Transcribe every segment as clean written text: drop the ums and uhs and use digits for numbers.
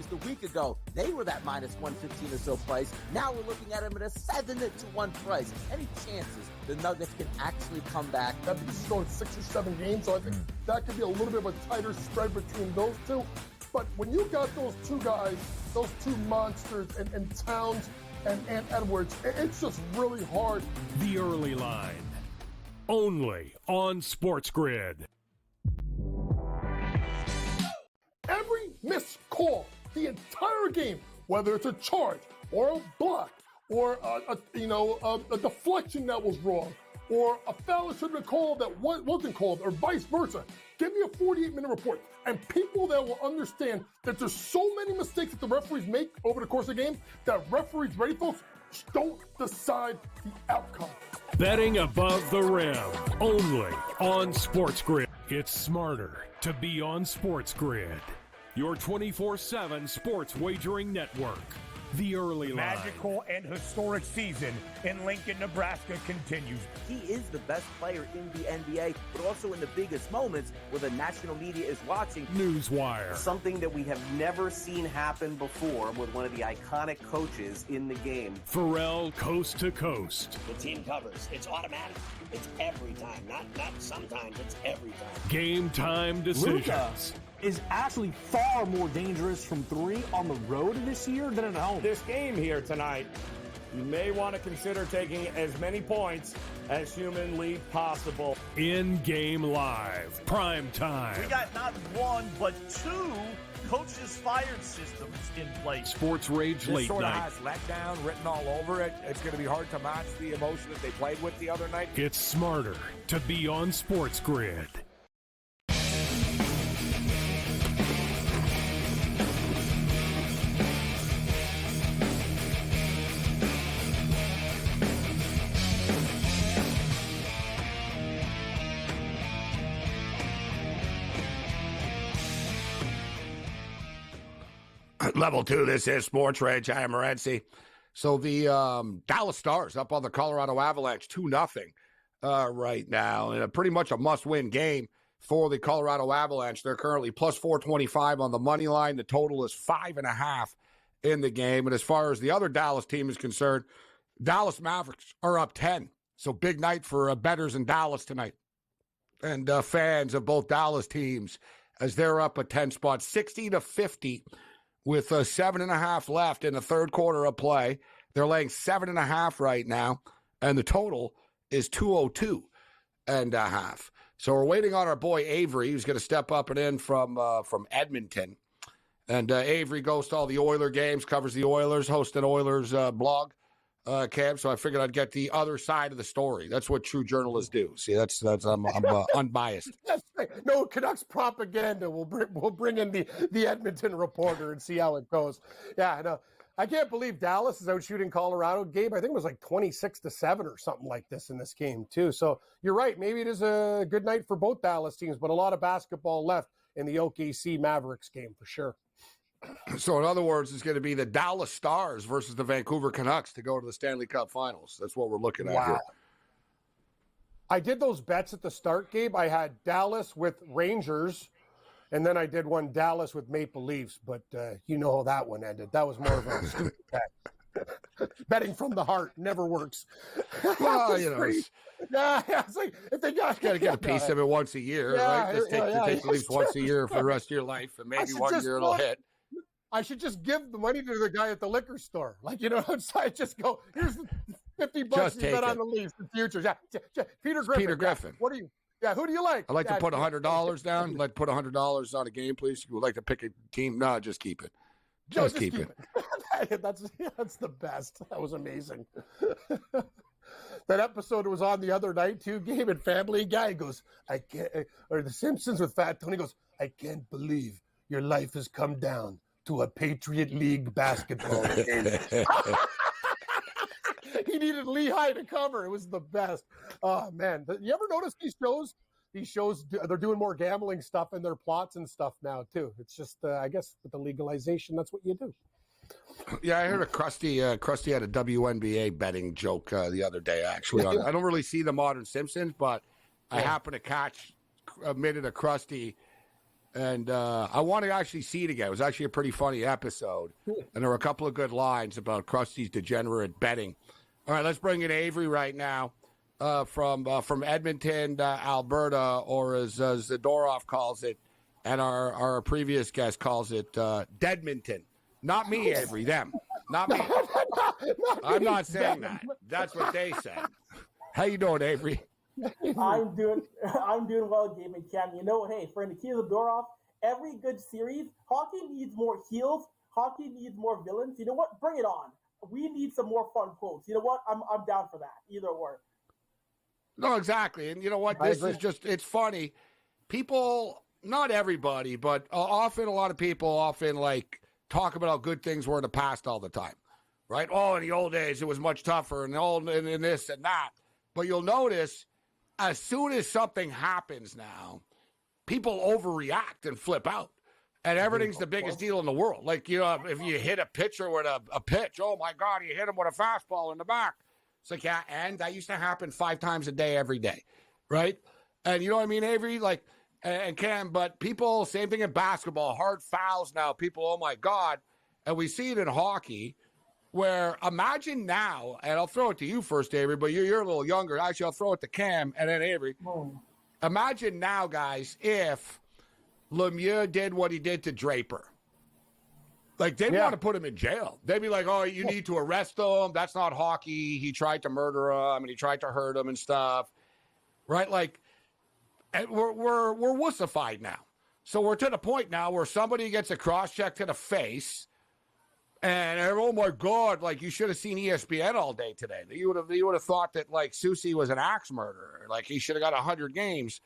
just a week ago, they were that minus 115 or so price. Now we're looking at them at a 7-1 price. Any chances the Nuggets can actually come back? I think this is going 6 or 7 games, so I think that could be a little bit of a tighter spread between those two. But when you got those two guys, those two monsters, and Towns and Edwards, it's just really hard. The Early Line, only on SportsGrid. Every missed call, the entire game, whether it's a charge or a block or a deflection that was wrong or a foul that should have been called that wasn't called or vice versa. Give me a 48-minute report. And people that will understand that there's so many mistakes that the referees make over the course of the game that referees, ready folks, don't decide the outcome. Betting above the rim, only on SportsGrid. It's smarter to be on SportsGrid, your 24/7 sports wagering network. The Early Line. Magical and historic season in Lincoln, Nebraska continues. He is the best player in the NBA, but also in the biggest moments where the national media is watching. Newswire. Something that we have never seen happen before with one of the iconic coaches in the game. Pharrell, coast to coast. The team covers. It's automatic. It's every time. Not sometimes. It's every time. Game time decisions. Luka is actually far more dangerous from three on the road this year than at home. This game here tonight, you may want to consider taking as many points as humanly possible. In-game live, prime time. We got not one, but two coaches fired systems in place. SportsRage late sort of night. has letdown written all over it. It's going to be hard to match the emotion that they played with the other night. It's smarter to be on SportsGrid. Level 2, this is SportsRage. I am Morency. So the Dallas Stars up on the Colorado Avalanche 2-0 right now. And pretty much a must-win game for the Colorado Avalanche. They're currently plus 425 on the money line. The total is 5.5 in the game. And as far as the other Dallas team is concerned, Dallas Mavericks are up 10. So big night for bettors in Dallas tonight. And fans of both Dallas teams as they're up a 10 spot, 60-50. With 7.5 left in the third quarter of play. They're laying 7.5 right now, and the total is 202.5. So we're waiting on our boy Avery, who's going to step up and in from Edmonton. And Avery goes to all the Oiler games, covers the Oilers, hosts an Oilers blog camp. So I figured I'd get the other side of the story. That's what true journalists do. See, that's I'm unbiased. That's right. No Canucks propaganda. We'll bring in the Edmonton reporter and see how it goes. Yeah, no, I can't believe Dallas is out shooting Colorado. Gabe, I think it was like 26-7 or something like this in this game too. So you're right. Maybe it is a good night for both Dallas teams, but a lot of basketball left in the OKC Mavericks game for sure. So in other words, it's going to be the Dallas Stars versus the Vancouver Canucks to go to the Stanley Cup Finals. That's what we're looking at here. I did those bets at the start, Gabe. I had Dallas with Rangers, and then I did one Dallas with Maple Leafs, but you know how that one ended. That was more of a stupid bet. Betting from the heart never works. Well, you know. Yeah, it's like if they got to get a piece of it once a year, right? Just take the Leafs once a year for the rest of your life, and maybe one year it'll hit. I should just give the money to the guy at the liquor store. Like, outside, just go, here's the $50 you bet on the Leafs, the futures. Yeah, Peter Griffin. Peter Griffin. What do you, who do you like? I'd like to put $100 down. I'd like to put $100 on a game, please. You would like to pick a team? No, just keep it. Just keep it. That's the best. That was amazing. That episode was on the other night, too, Gabe, and Family Guy goes, I can't, or The Simpsons with Fat Tony goes, I can't believe your life has come down to a Patriot League basketball game. He needed Lehigh to cover. It was the best. Oh, man. You ever notice these shows, they're doing more gambling stuff in their plots and stuff now, too. It's just, I guess, with the legalization, that's what you do. Yeah, I heard Krusty had a WNBA betting joke the other day, actually. I don't really see the modern Simpsons, but I happened to catch a minute of Krusty And I want to actually see it again. It was actually a pretty funny episode. And there were a couple of good lines about Krusty's degenerate betting. All right, let's bring in Avery right now from Edmonton, Alberta, or as Zadorov calls it, and our previous guest calls it, Deadmonton. Not me, Avery, them. Not me. I'm not saying that. That's what they said. How you doing, Avery? I'm doing well, Gabe and Cam. You know, hey, for Nikita Zadorov, every good series, hockey needs more heels. Hockey needs more villains. You know what? Bring it on. We need some more fun quotes. You know what? I'm down for that. Either or. No, exactly. And you know what? This is just, it's funny. People, not everybody, but often a lot of people often like talk about how good things were in the past all the time, right? Oh, in the old days, it was much tougher and this and that. But you'll notice as soon as something happens now, people overreact and flip out. And everything's the biggest deal in the world. Like, you know, if you hit a pitcher with a pitch, oh, my God, you hit him with a fastball in the back. It's like, yeah, and that used to happen 5 times a day, every day, right? And you know what I mean, Avery? Like, and Cam, but people, same thing in basketball, hard fouls now. People, oh, my God. And we see it in hockey where imagine now, and I'll throw it to you first, Avery, but you're a little younger. Actually, I'll throw it to Cam and then Avery. Imagine now, guys, if Lemieux did what he did to Draper. Like, they'd want to put him in jail. They'd be like, oh, you need to arrest him. That's not hockey. He tried to murder him, and he tried to hurt him and stuff. Right? Like, and we're wussified now. So we're to the point now where somebody gets a cross-check to the face, and oh, my God, like, you should have seen ESPN all day today. You would have thought that, like, Susie was an axe murderer. Like, he should have got 100 games.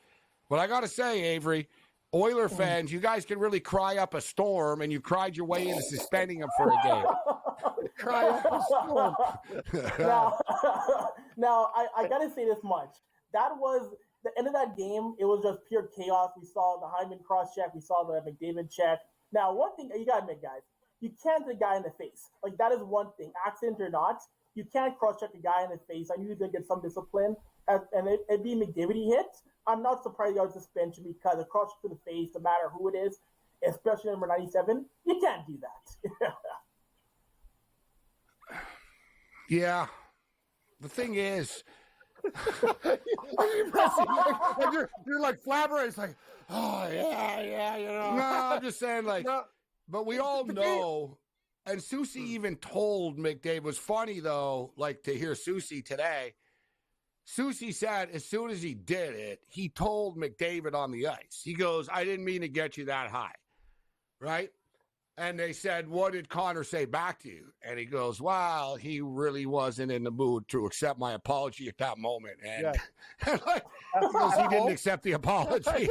But I got to say, Avery, Oiler fans, you guys can really cry up a storm, and you cried your way into suspending him for a game. Cry up a storm. Now, I got to say this much. That was the end of that game. It was just pure chaos. We saw the Hyman cross-check. We saw the McDavid check. Now, one thing you got to admit, guys, you can't hit a guy in the face. Like, that is one thing. Accident or not, you can't cross-check a guy in the face. I knew he was going to get some discipline. And it being McDavid he hit, I'm not surprised he got suspension because a cross-check to the face, no matter who it is, especially number 97, you can't do that. Yeah. The thing is... you're like flabbergasted. It's like, oh, yeah, you know. No, I'm just saying, like... No. But we all know, and Susie even told McDavid, was funny though, like to hear Susie today. Susie said as soon as he did it, he told McDavid on the ice. He goes, I didn't mean to get you that high, right? And they said, what did Connor say back to you? And he goes, well, he really wasn't in the mood to accept my apology at that moment. And, like, because he didn't accept the apology.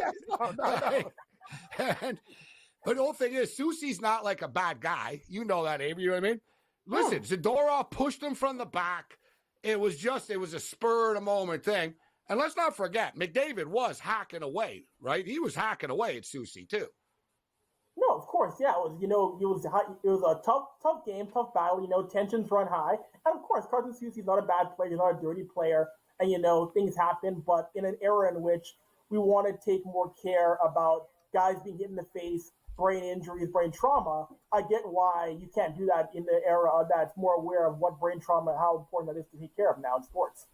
But the whole thing is, Susie's not like a bad guy. You know that, Avery, you know what I mean? Listen, Zadorov pushed him from the back. It was a spur of the moment thing. And let's not forget, McDavid was hacking away, right? He was hacking away at Susie, too. No, of course, yeah. It was a tough game, tough battle. Tensions run high, and of course, Carson Susie's not a bad player, he's not a dirty player, and things happen. But in an era in which we want to take more care about guys being hit in the face, brain injuries, brain trauma, I get why you can't do that in the era that's more aware of what brain trauma, how important that is to take care of now in sports.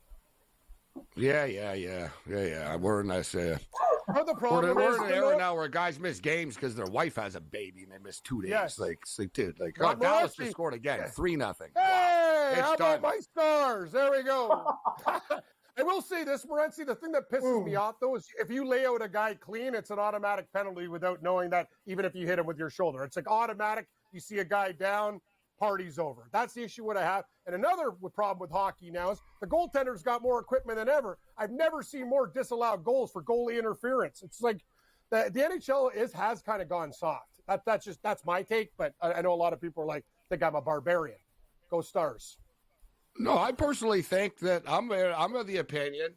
Yeah. We're in this. We're in an era now where guys miss games because their wife has a baby and they miss 2 days. Yes. Like dude, Dallas just scored again, 3-0. Hey, how about my Stars? There we go. I will say this, Morency, the thing that pisses me off, though, is if you lay out a guy clean, it's an automatic penalty without knowing that, even if you hit him with your shoulder. It's like automatic. You see a guy down, party's over. That's the issue what I have. And another problem with hockey now is the goaltender's got more equipment than ever. I've never seen more disallowed goals for goalie interference. It's like the NHL has kind of gone soft. That's my take, but I know a lot of people are like, think I'm a barbarian. Go Stars. No, I personally think that I'm of the opinion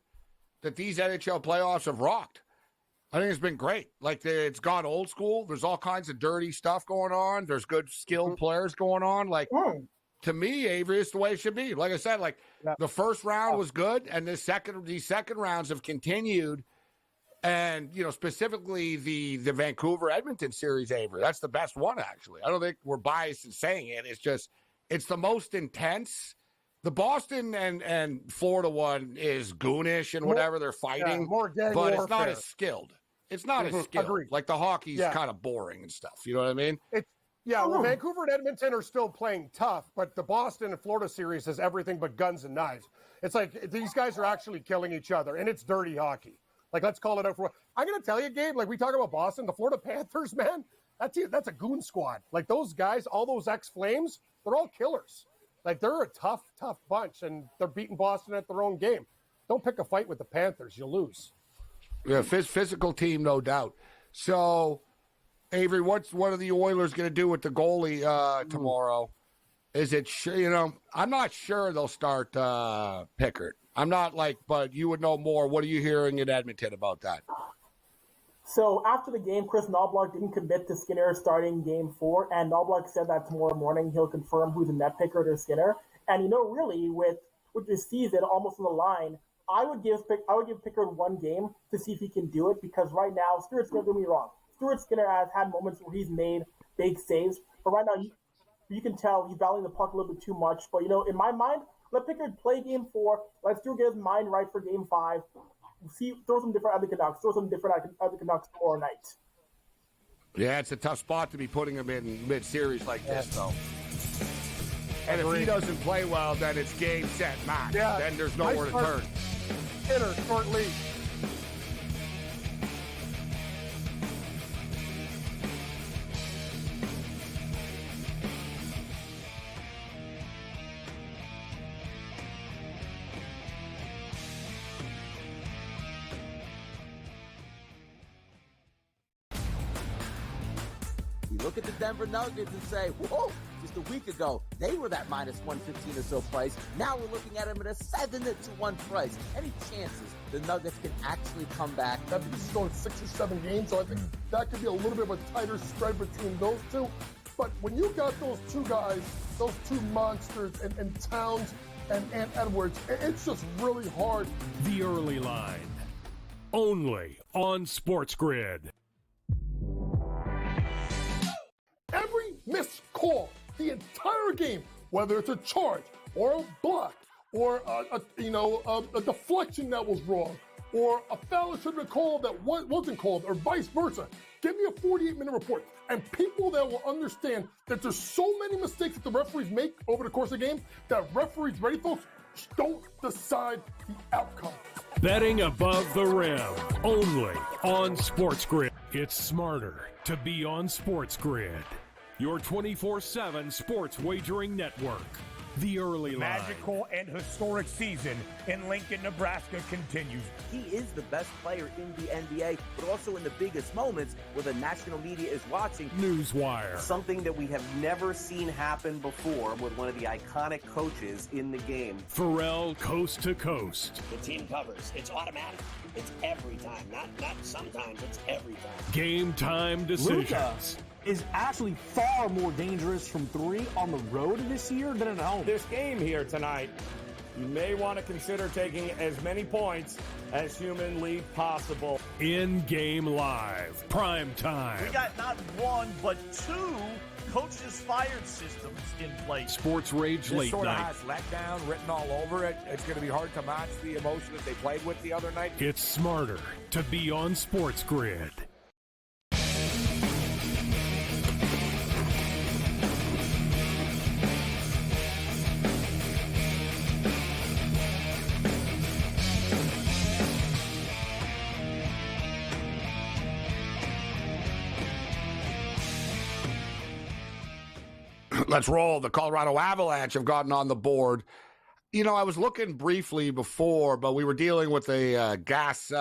that these NHL playoffs have rocked. I think it's been great. Like, it's gone old school. There's all kinds of dirty stuff going on. There's good skilled players going on. Like, to me, Avery, it's the way it should be. Like I said, the first round was good, and these second rounds have continued. And, specifically the Vancouver-Edmonton series, Avery, that's the best one, actually. I don't think we're biased in saying it. It's the most intense. The Boston and Florida one is goonish and whatever they're fighting, more gang but warfare. it's not as skilled. It's not as skilled. Agreed. Like the hockey's kind of boring and stuff. You know what I mean? Well, Vancouver and Edmonton are still playing tough, but the Boston and Florida series is everything but guns and knives. It's like these guys are actually killing each other, and it's dirty hockey. Like, let's call it out for. I'm going to tell you, Gabe. Like we talk about Boston, the Florida Panthers, man. That's a goon squad. Like those guys, all those ex-Flames, they're all killers. Like they're a tough bunch, and they're beating Boston at their own game. Don't pick a fight with the Panthers; you'll lose. Yeah, physical team, no doubt. So, Avery, what are the Oilers going to do with the goalie tomorrow? Is it I'm not sure they'll start Pickard. I'm not but you would know more. What are you hearing in Edmonton about that? So after the game, Chris Knobloch didn't commit to Skinner starting Game 4, and Knobloch said that tomorrow morning he'll confirm who's in net, Pickard or Skinner. And really, with this season almost on the line, I would give Pickard one game to see if he can do it, because right now, Stuart Skinner, don't get me wrong, Stuart Skinner has had moments where he's made big saves, but right now you can tell he's battling the puck a little bit too much. But in my mind, let Pickard play Game 4. Let Stuart get his mind right for Game 5. Throw some different other Canucks. Throw some different other Canucks tomorrow night. Yeah, it's a tough spot to be putting him in mid-series like this, though. And if he doesn't play well, then it's game, set, match. Yeah. Then there's nowhere to turn. Hitter, short lead. Look at the Denver Nuggets and say, whoa, just a week ago, they were that minus 115 or so price. Now we're looking at them at a 7-1 price. Any chances the Nuggets can actually come back? That because it's going 6 or 7 games, so I think that could be a little bit of a tighter spread between those two. But when you got those two guys, those two monsters, and Towns and Edwards, it's just really hard. The early line, only on SportsGrid. Every missed call, the entire game, whether it's a charge or a block or a deflection that was wrong or a foul that should have been called that wasn't called or vice versa. Give me a 48-minute report. And people that will understand that there's so many mistakes that the referees make over the course of the game that referees, ready folks, don't decide the outcome. Betting above the rim, only on SportsGrid. It's smarter to be on SportsGrid, your 24/7 sports wagering network. The early line. Magical and historic season in Lincoln, Nebraska continues. He is the best player in the NBA, but also in the biggest moments where the national media is watching. Newswire. Something that we have never seen happen before with one of the iconic coaches in the game. Pharrell, coast to coast. The team covers. It's automatic. It's every time. Not sometimes. It's every time. Game time decisions. Luka is actually far more dangerous from 3 on the road this year than at home. This game here tonight, you may want to consider taking as many points as humanly possible. In-game live, prime time. We got not one, but 2 coaches fired systems in place. SportsRage late sort night. of has letdown written all over it. It's going to be hard to match the emotion that they played with the other night. It's smarter to be on SportsGrid. Let's roll. The Colorado Avalanche have gotten on the board. I was looking briefly before, but we were dealing with a gas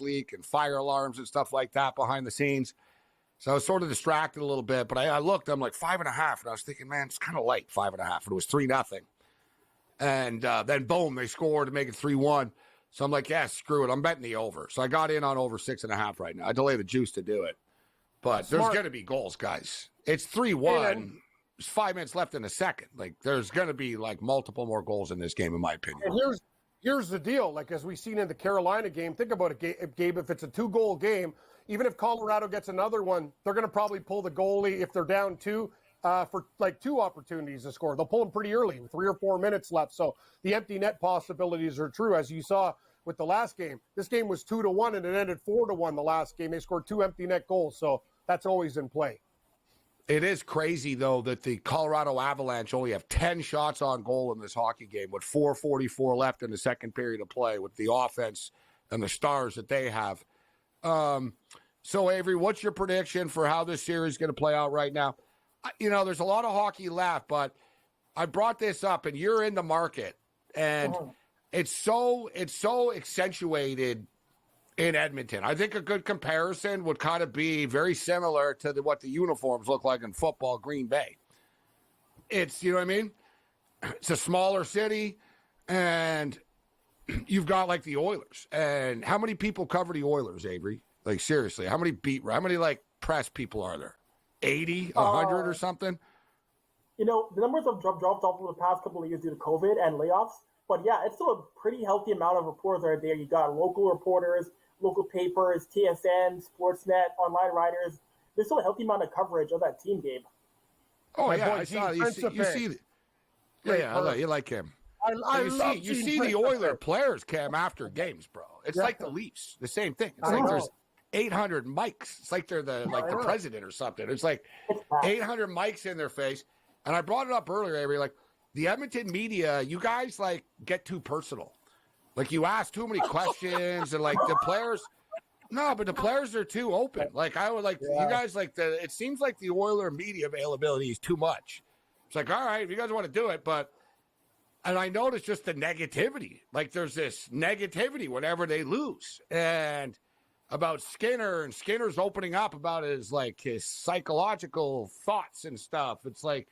leak and fire alarms and stuff like that behind the scenes. So I was sort of distracted a little bit, but I looked, I'm like 5.5, and I was thinking, man, it's kind of light, 5.5, and it was 3-0. And then boom, they scored to make it 3-1. So I'm like, yeah, screw it. I'm betting the over. So I got in on over 6.5 right now. I delay the juice to do it. But there's going to be goals, guys. It's 3-1. There's 5 minutes left in the second. Like, there's going to be, multiple more goals in this game, in my opinion. And Here's the deal. Like, as we've seen in the Carolina game, think about it, Gabe. If it's a 2-goal game, even if Colorado gets another one, they're going to probably pull the goalie if they're down 2 for like 2 opportunities to score. They'll pull them pretty early with 3 or 4 minutes left. So the empty net possibilities are true, as you saw with the last game. This game was 2-1, and it ended 4-1 the last game. They scored 2 empty net goals, so that's always in play. It is crazy, though, that the Colorado Avalanche only have 10 shots on goal in this hockey game with 4:44 left in the second period of play with the offense and the stars that they have. So, Avery, what's your prediction for how this series is going to play out right now? There's a lot of hockey left, but I brought this up, and you're in the market, and it's so accentuated in Edmonton. I think a good comparison would kind of be very similar to what the uniforms look like in football, Green Bay. It's, you know what I mean? It's a smaller city, and you've got like the Oilers. And how many people cover the Oilers, Avery? Like, seriously, how many like press people are there? 80, 100 or something? The numbers have dropped off over the past couple of years due to COVID and layoffs. But yeah, it's still a pretty healthy amount of reporters that are there. You got local reporters, local papers, TSN, Sportsnet, online writers. There's still a healthy amount of coverage of that team, Gabe. Oh, yeah, I saw. You see. Yeah, you like him. You see the Oiler players, Cam, after games, bro. It's like the Leafs, the same thing. It's like there's 800 mics. It's like they're the president or something. It's like 800 mics in their face. And I brought it up earlier, Avery, like the Edmonton media, you guys like get too personal. Like you ask too many questions and like the players. No, but the players are too open. Like I would like you guys like it seems like the Oiler media availability is too much. It's like, all right, if you guys want to do it, and I noticed just the negativity. Like there's this negativity whenever they lose. And about Skinner and Skinner's opening up about his psychological thoughts and stuff. It's like,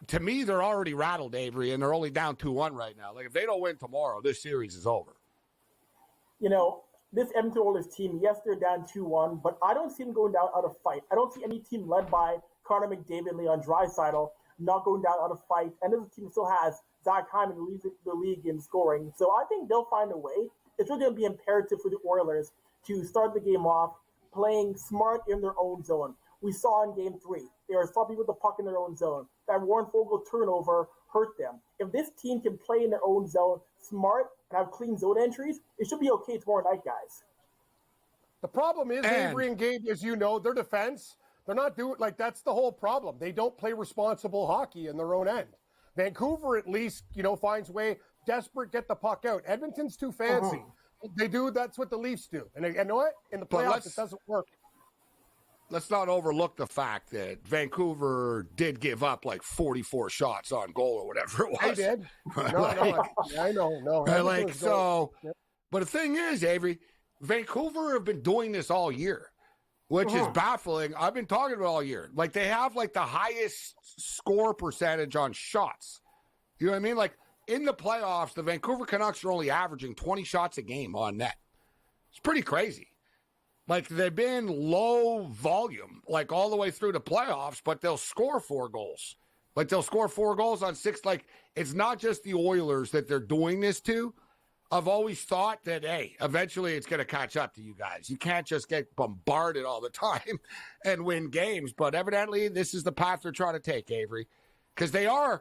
to me, they're already rattled, Avery, and they're only down 2-1 right now. Like if they don't win tomorrow, this series is over. This Edmonton Oilers team, yes, they're down 2-1, but I don't see them going down out of fight. I don't see any team led by Connor McDavid, Leon Draisaitl not going down out of fight. And this team still has Zach Hyman, who leads the league in scoring. So I think they'll find a way. It's really going to be imperative for the Oilers to start the game off playing smart in their own zone. We saw in Game 3, they were stopping with the puck in their own zone. That Warren Fogle turnover hurt them. If this team can play in their own zone smart and have clean zone entries, it should be okay tomorrow night, guys. The problem is, Avery and Gabe, as you know, their defense, they're not doing, that's the whole problem. They don't play responsible hockey in their own end. Vancouver at least, finds way, desperate, get the puck out. Edmonton's too fancy. They do, that's what the Leafs do. And you know what? In the playoffs, it doesn't work. Let's not overlook the fact that Vancouver did give up 44 shots on goal or whatever it was. They did. I know. But the thing is, Avery, Vancouver have been doing this all year, which is baffling. I've been talking about it all year. They have the highest score percentage on shots. You know what I mean? In the playoffs, the Vancouver Canucks are only averaging 20 shots a game on net. It's pretty crazy. They've been low volume, all the way through the playoffs, but they'll score 4 goals. They'll score 4 goals on 6. It's not just the Oilers that they're doing this to. I've always thought that, hey, eventually it's going to catch up to you guys. You can't just get bombarded all the time and win games. But evidently, this is the path they're trying to take, Avery. Because you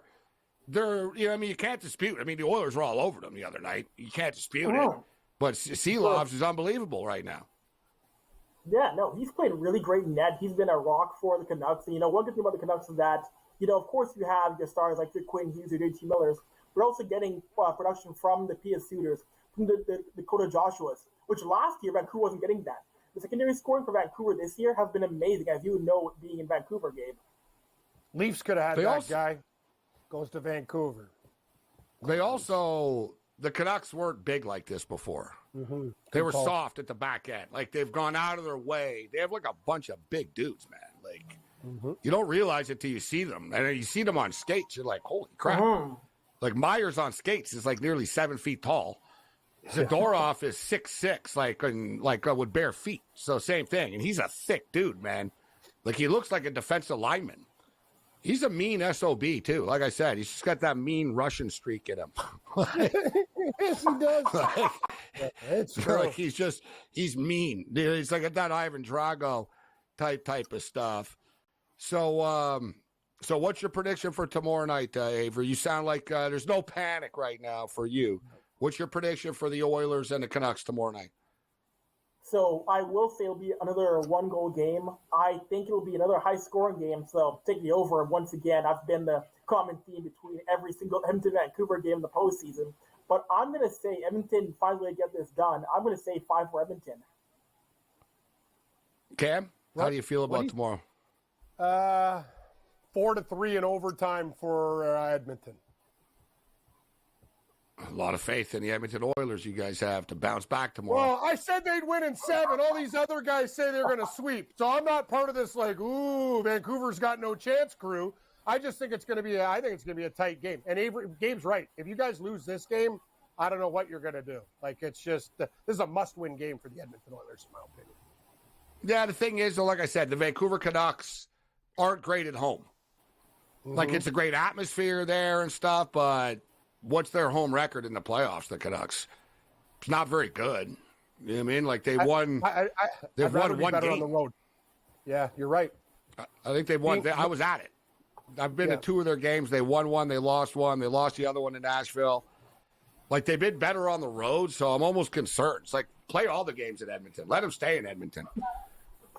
can't dispute. The Oilers were all over them the other night. You can't dispute it. But Seelovs is unbelievable right now. Yeah, no, he's played really great net. He's been a rock for the Canucks. And, one good thing about the Canucks is that, of course you have your stars like your Quinn Hughes or JT Millers. We're also getting production from the Pia Suitors, from the Dakota Joshuas, which last year Vancouver wasn't getting that. The secondary scoring for Vancouver this year has been amazing, as you know, being in Vancouver, Gabe. Leafs could have had guy. Goes to Vancouver. The Canucks weren't big like this before. Mm-hmm. They were soft at the back end. They've gone out of their way. They have a bunch of big dudes, man. You don't realize it till you see them. And you see them on skates, you're like, holy crap. Myers on skates is nearly 7 feet tall. Zadorov is 6'6", with bare feet. So same thing. And he's a thick dude, man. He looks like a defensive lineman. He's a mean SOB, too. Like I said, he's just got that mean Russian streak in him. Yes, he does. It's true. Like he's mean. He's like that Ivan Drago type of stuff. So what's your prediction for tomorrow night, Avery? You sound like there's no panic right now for you. What's your prediction for the Oilers and the Canucks tomorrow night? So I will say it'll be another one-goal game. I think it'll be another high-scoring game. So take the over once again. I've been the common theme between every single Edmonton-Vancouver game in the postseason. But I'm going to say Edmonton finds a way to get this done. I'm going to say 5 for Edmonton. Cam, how do you feel about tomorrow? 4-3 in overtime for Edmonton. A lot of faith in the Edmonton Oilers you guys have to bounce back tomorrow. Well, I said they'd win in 7. All these other guys say they're going to sweep. So I'm not part of this like, ooh, Vancouver's got no chance crew. I just think it's going to be a tight game. And Gabe's right. If you guys lose this game, I don't know what you're going to do. Like, it's just this is a must-win game for the Edmonton Oilers, in my opinion. Yeah, the thing is, like I said, the Vancouver Canucks aren't great at home. Mm-hmm. Like, it's a great atmosphere there and stuff, but what's their home record in the playoffs, the Canucks? It's not very good. You know what I mean? Like, they've won one game. On the road. Yeah, you're right. I think they've won. I was at it. I've been to 2 of their games. They won one. They lost one. They lost the other one in Nashville. Like, they've been better on the road, so I'm almost concerned. It's like, play all the games in Edmonton. Let them stay in Edmonton.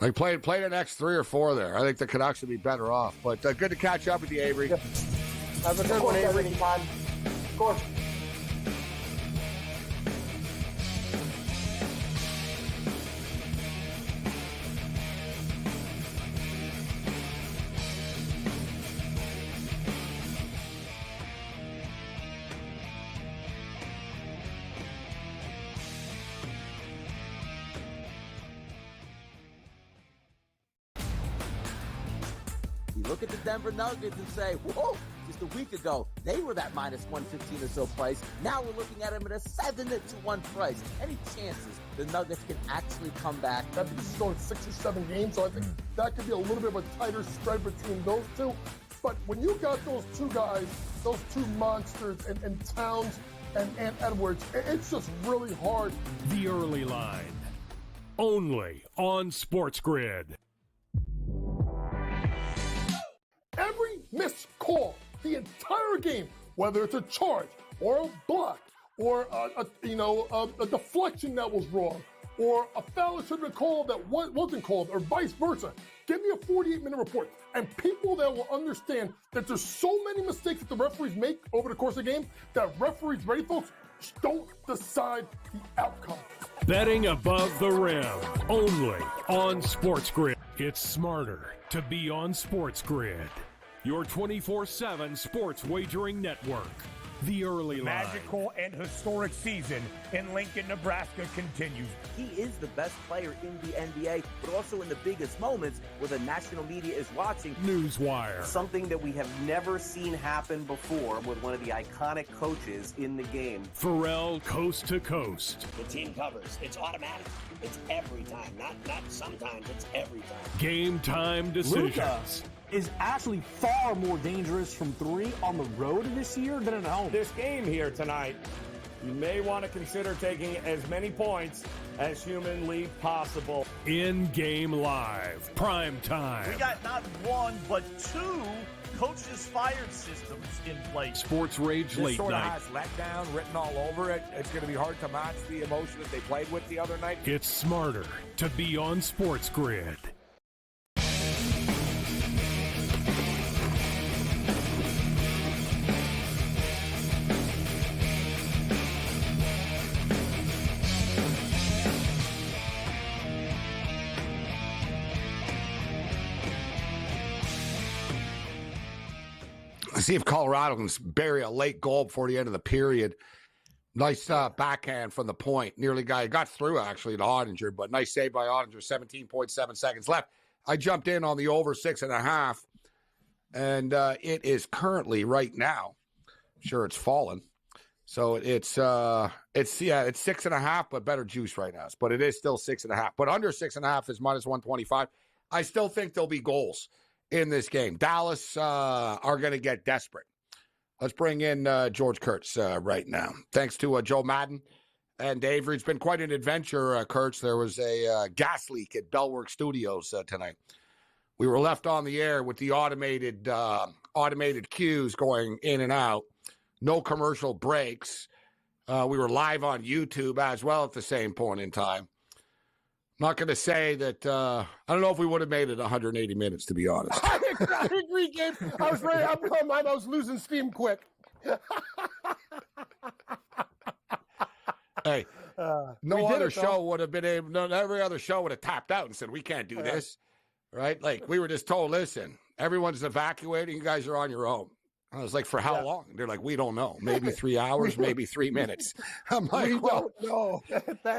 Like, play the next 3 or 4 there. I think the Canucks would be better off. But good to catch up with you, Avery. Yeah. Have a good one, Avery. Anytime. Of course. You look at the Denver Nuggets and say, whoa, just a week ago, they were that minus 115 or so price. Now we're looking at them at a 7-1 price. Any chances the Nuggets can actually come back? I think this is going 6 or 7 games, so I think that could be a little bit of a tighter spread between those two. But when you got those 2 guys, those 2 monsters, and Towns and Edwards, it's just really hard. The early line, only on SportsGrid. Every missed call, the entire game, whether it's a charge or a block or a deflection that was wrong or a foul that should have been called that wasn't called or vice versa. Give me a 48-minute report. And people that will understand that there's so many mistakes that the referees make over the course of the game that referees, ready folks, don't decide the outcome. Betting above the rim, only on SportsGrid. It's smarter to be on SportsGrid, your 24/7 sports wagering network. The early line. Magical and historic season in Lincoln, Nebraska continues. He is the best player in the NBA, but also in the biggest moments where the national media is watching. Newswire. Something that we have never seen happen before with one of the iconic coaches in the game. Pharrell, coast to coast. The team covers. It's automatic. It's every time. Not sometimes. It's every time. Game time decisions. Luka is actually far more dangerous from 3 on the road this year than at home. This game here tonight, you may want to consider taking as many points as humanly possible. In-game live, prime time. We got not 1, but 2 coaches fired systems in place. SportsRage late sort night. of has letdown written all over it. It's going to be hard to match the emotion that they played with the other night. It's smarter to be on SportsGrid. See if Colorado can bury a late goal before the end of the period. Nice backhand from the point. Nearly got through, actually, to Ottinger, but nice save by Ottinger. 17.7 seconds left. I jumped in on the over 6.5, and it is currently right now. I'm sure it's fallen. So it's 6.5, but better juice right now. But it is still 6.5. But under 6.5 is minus 125. I still think there'll be goals in this game. Dallas are going to get desperate. Let's bring in George Kurtz right now. Thanks to Joe Madden and Avery. It's been quite an adventure, Kurtz. There was a gas leak at Bellwork Studios tonight. We were left on the air with the automated cues going in and out. No commercial breaks. We were live on YouTube as well at the same point in time. I'm not going to say that I don't know if we would have made it 180 minutes, to be honest. I agree, Gabe. I was ready. I was losing steam quick. Hey, no other show would have been able. No, every other show would have tapped out and said, "We can't do this." Right? Like we were just told, "Listen, everyone's evacuating. You guys are on your own." I was like, "For how long?" They're like, "We don't know. Maybe 3 hours, maybe 3 minutes." I'm like, we don't know.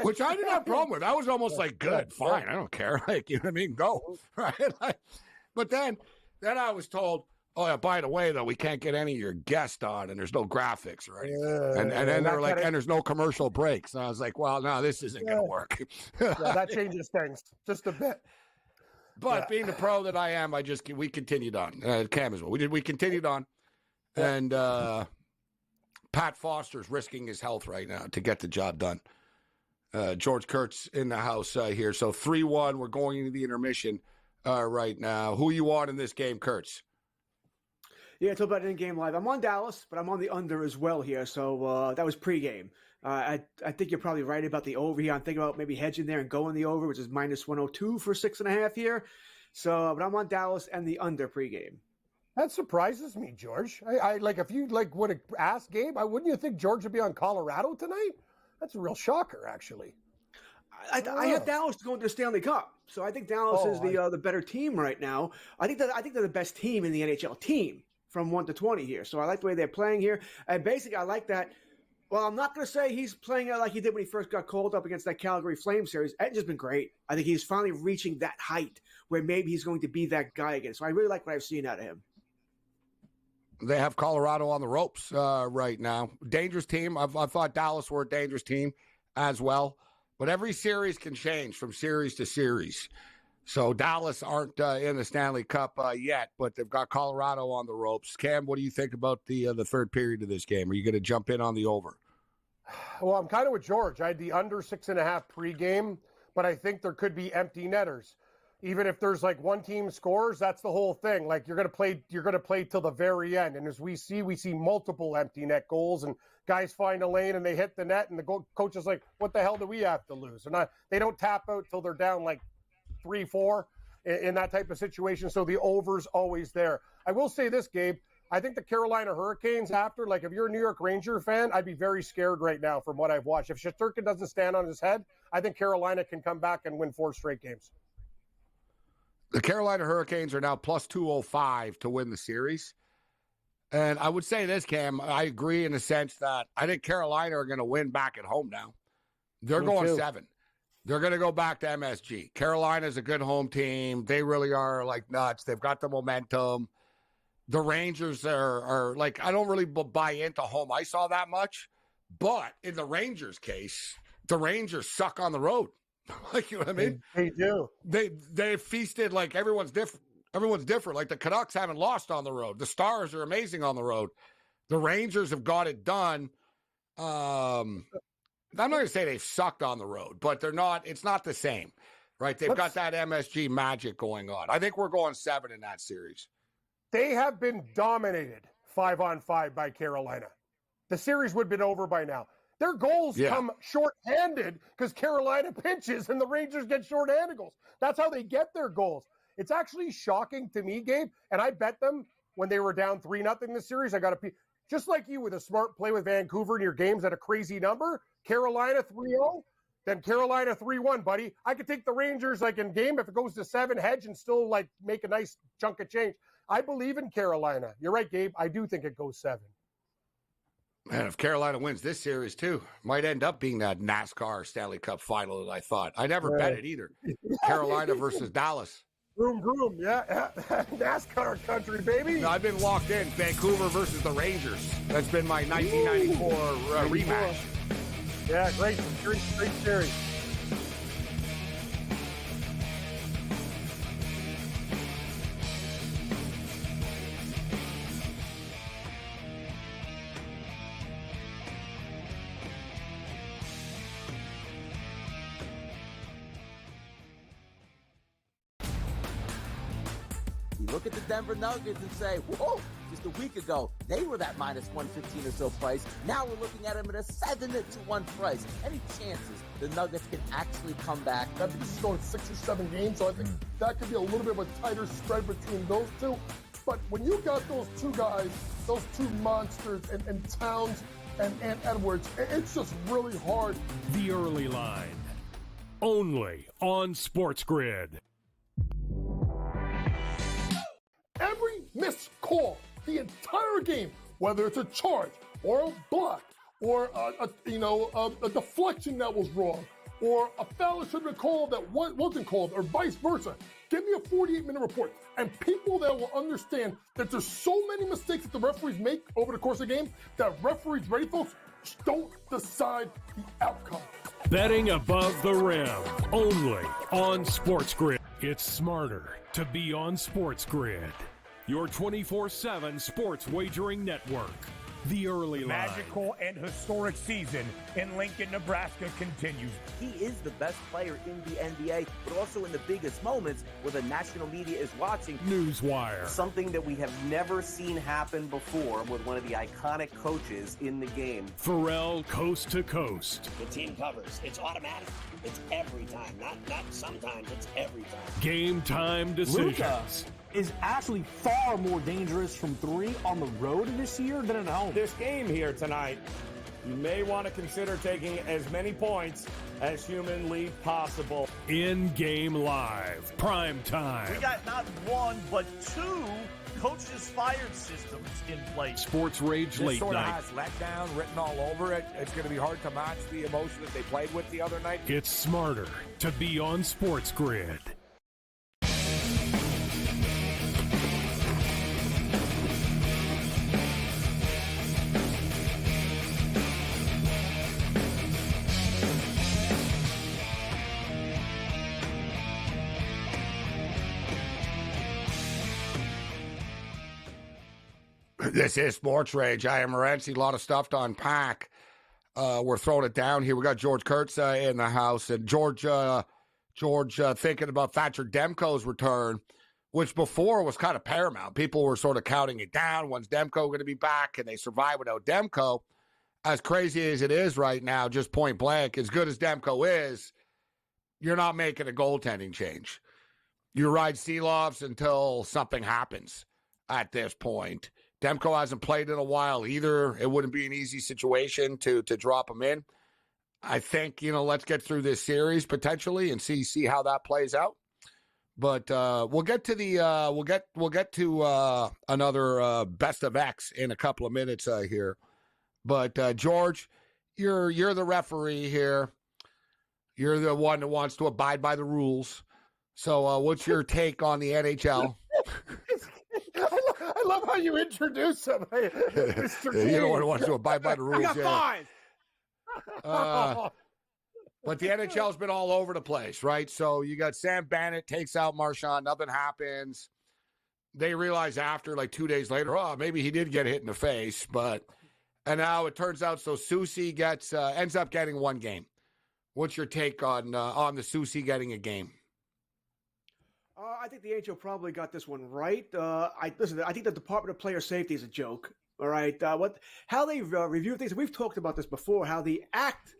Which I didn't have a problem with. I was almost like, "Good, fine. I don't care." Like, you know what I mean? Go. Right? Like, but then I was told, "Oh, yeah, by the way, though, we can't get any of your guests on, and there's no graphics, right?" And then they're like, "And there's no commercial breaks." And I was like, "Well, no, this isn't going to work." That changes things just a bit. But being the pro that I am, we continued on. Cam as well. We continued on. And Pat Foster's risking his health right now to get the job done. George Kurtz in the house here. So 3-1, we're going into the intermission right now. Who you on in this game, Kurtz? Yeah, it's about in-game live. I'm on Dallas, but I'm on the under as well here. So that was pregame. I think you're probably right about the over here. I'm thinking about maybe hedging there and going the over, which is minus 102 for 6.5 here. So, but I'm on Dallas and the under pregame. That surprises me, George. I like if you would have asked Gabe, wouldn't you think George would be on Colorado tonight? That's a real shocker, actually. I have Dallas going to the Stanley Cup, so I think Dallas is the better team right now. I think they're the best team in the NHL team from 1 to 20 here. So I like the way they're playing here, and basically I like that. Well, I'm not going to say he's playing like he did when he first got called up against that Calgary Flames series. It's just been great. I think he's finally reaching that height where maybe he's going to be that guy again. So I really like what I've seen out of him. They have Colorado on the ropes right now. Dangerous team. I thought Dallas were a dangerous team as well. But every series can change from series to series. So Dallas aren't in the Stanley Cup yet, but they've got Colorado on the ropes. Cam, what do you think about the third period of this game? Are you going to jump in on the over? Well, I'm kind of with George. I had the under 6.5 pregame, but I think there could be empty netters. Even if there's like one team scores, that's the whole thing. Like you're going to play till the very end. And as we see multiple empty net goals and guys find a lane and they hit the net and the coach is like, what the hell do we have to lose? And they don't tap out till they're down like 3-4 in that type of situation. So the over's always there. I will say this, Gabe, I think the Carolina Hurricanes if you're a New York Ranger fan, I'd be very scared right now from what I've watched. If Shesterkin doesn't stand on his head, I think Carolina can come back and win 4 straight games. The Carolina Hurricanes are now plus 205 to win the series. And I would say this, Cam, I agree in the sense that I think Carolina are going to win back at home now. They're going 7. They're going to go back to MSG. Carolina's a good home team. They really are like nuts. They've got the momentum. The Rangers are like, I don't really buy into home ice all that much. But in the Rangers' case, the Rangers suck on the road. Like, you know what I mean? They do. They feasted like everyone's different. Everyone's different. Like the Canucks haven't lost on the road. The Stars are amazing on the road. The Rangers have got it done. I'm not going to say they've sucked on the road, but they're not. It's not the same, right? They've got that MSG magic going on. I think we're going 7 in that series. They have been dominated 5-on-5 by Carolina. The series would have been over by now. Their goals come shorthanded because Carolina pinches and the Rangers get shorthanded goals. That's how they get their goals. It's actually shocking to me, Gabe, and I bet them when they were down 3-0 in the series. I got to just like you with a smart play with Vancouver in your games at a crazy number. Carolina 3-0, then Carolina 3-1, buddy. I could take the Rangers like in game if it goes to 7 hedge and still like make a nice chunk of change. I believe in Carolina. You're right, Gabe. I do think it goes 7. Man, if Carolina wins this series, too, might end up being that NASCAR Stanley Cup final that I thought. I never bet it either. Carolina versus Dallas. Vroom, vroom, yeah. NASCAR country, baby. No, I've been locked in. Vancouver versus the Rangers. That's been my 1994 rematch. Yeah, great series. look at the Denver Nuggets and say, whoa, just a week ago, they were that minus 115 or so price. Now we're looking at them at a 7-1 price. Any chances the Nuggets can actually come back? I think this is going 6 or 7 games, so I think that could be a little bit of a tighter spread between those two. But when you got those two guys, those two monsters, and Towns and Edwards, it's just really hard. The early line, only on SportsGrid. Every missed call, the entire game, whether it's a charge or a block or a deflection that was wrong or a foul that should have been called that wasn't called or vice versa. Give me a 48-minute report. And people that will understand that there's so many mistakes that the referees make over the course of the game that referees, ready folks, don't decide the outcome. Betting above the rim, only on SportsGrid. It's smarter to be on SportsGrid. Your 24/7 sports wagering network. The early line. Magical and historic season in Lincoln, Nebraska continues. He is the best player in the NBA, but also in the biggest moments where the national media is watching. Newswire. Something that we have never seen happen before with one of the iconic coaches in the game. Pharrell coast to coast. The team covers. It's automatic. It's every time. Not sometimes. It's every time. Game time decisions. Luka is actually far more dangerous from three on the road this year than at home. This game here tonight, you may want to consider taking as many points as humanly possible. In-game live, prime time. We got not one, but two coaches fired systems in place. SportsRage late sort night. of has letdown written all over it. It's going to be hard to match the emotion that they played with the other night. It's smarter to be on SportsGrid. This is SportsRage. I am Morency. A lot of stuff to unpack. We're throwing it down here. We got George Kurtz in the house, and George thinking about Thatcher Demko's return, which before was kind of paramount. People were sort of counting it down. When's Demko going to be back? Can they survive without Demko? As crazy as it is right now, just point blank, as good as Demko is, you're not making a goaltending change. You ride Seelovs until something happens at this point. Demko hasn't played in a while either. It wouldn't be an easy situation to drop him in. I think, let's get through this series potentially and see how that plays out. But we'll get to we'll get to another best of X in a couple of minutes here. But George, you're the referee here. You're the one that wants to abide by the rules. So what's your take on the NHL? I love how you introduce him. Mr. You're the one who wants to abide by the rules. We got five. But the NHL's been all over the place, right? So you got Sam Bennett takes out Marchand, nothing happens. They realize after, like 2 days later, maybe he did get hit in the face. And now it turns out, so Soucy ends up getting one game. What's your take on the Soucy getting a game? I think the NHL probably got this one right. I think the Department of Player Safety is a joke. All right, how they review things. We've talked about this before. How the act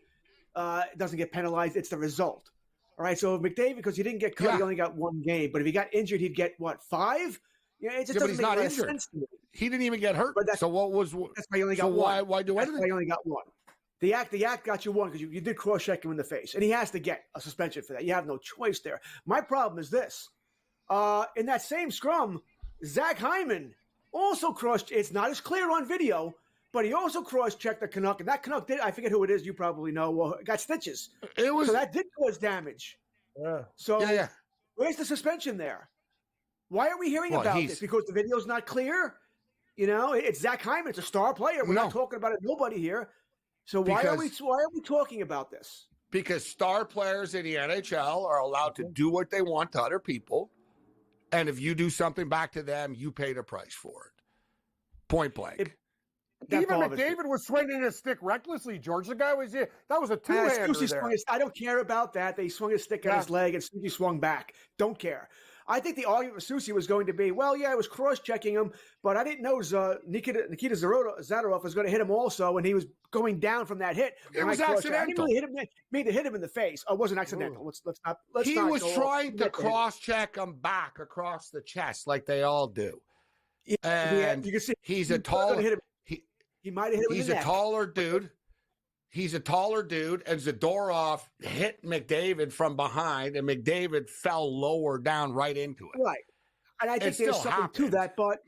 doesn't get penalized; it's the result. All right. So McDavid, because he didn't get cut, he only got one game. But if he got injured, he'd get what, 5? It just doesn't make any sense to me. He didn't even get hurt. So what was? That's why he only got one. Why do anything? That's why he only got one. The act got you one because you did cross-check him in the face, and he has to get a suspension for that. You have no choice there. My problem is this. In that same scrum, Zach Hyman also it's not as clear on video, but he also cross-checked the Canuck, and that Canuck did, I forget who it is, you probably know, got stitches. So that did cause damage. Yeah. So where's the suspension there? Why are we hearing about this? Because the video's not clear? It's Zach Hyman. It's a star player. We're not talking about nobody here. So why are we talking about this? Because star players in the NHL are allowed to do what they want to other people. And if you do something back to them, you pay the price for it. Point blank. Even McDavid was swinging his stick recklessly, George. The guy that was a two-hander there. I don't care about that. They swung his stick at his leg and he swung back. Don't care. I think the argument with Susie was going to be, well, yeah, I was cross-checking him, but I didn't know Nikita Zadorov was going to hit him also, and he was going down from that hit. It was accidental. I didn't really mean to hit him in the face. Oh, it wasn't accidental. Let's not. He was trying to cross-check him back across the chest like they all do. Yeah, and you can see he's a taller. He might have hit him. He's a taller dude. He's a taller dude, and Zadorov hit McDavid from behind, and McDavid fell lower down right into it. Right. And I think there's something to that, but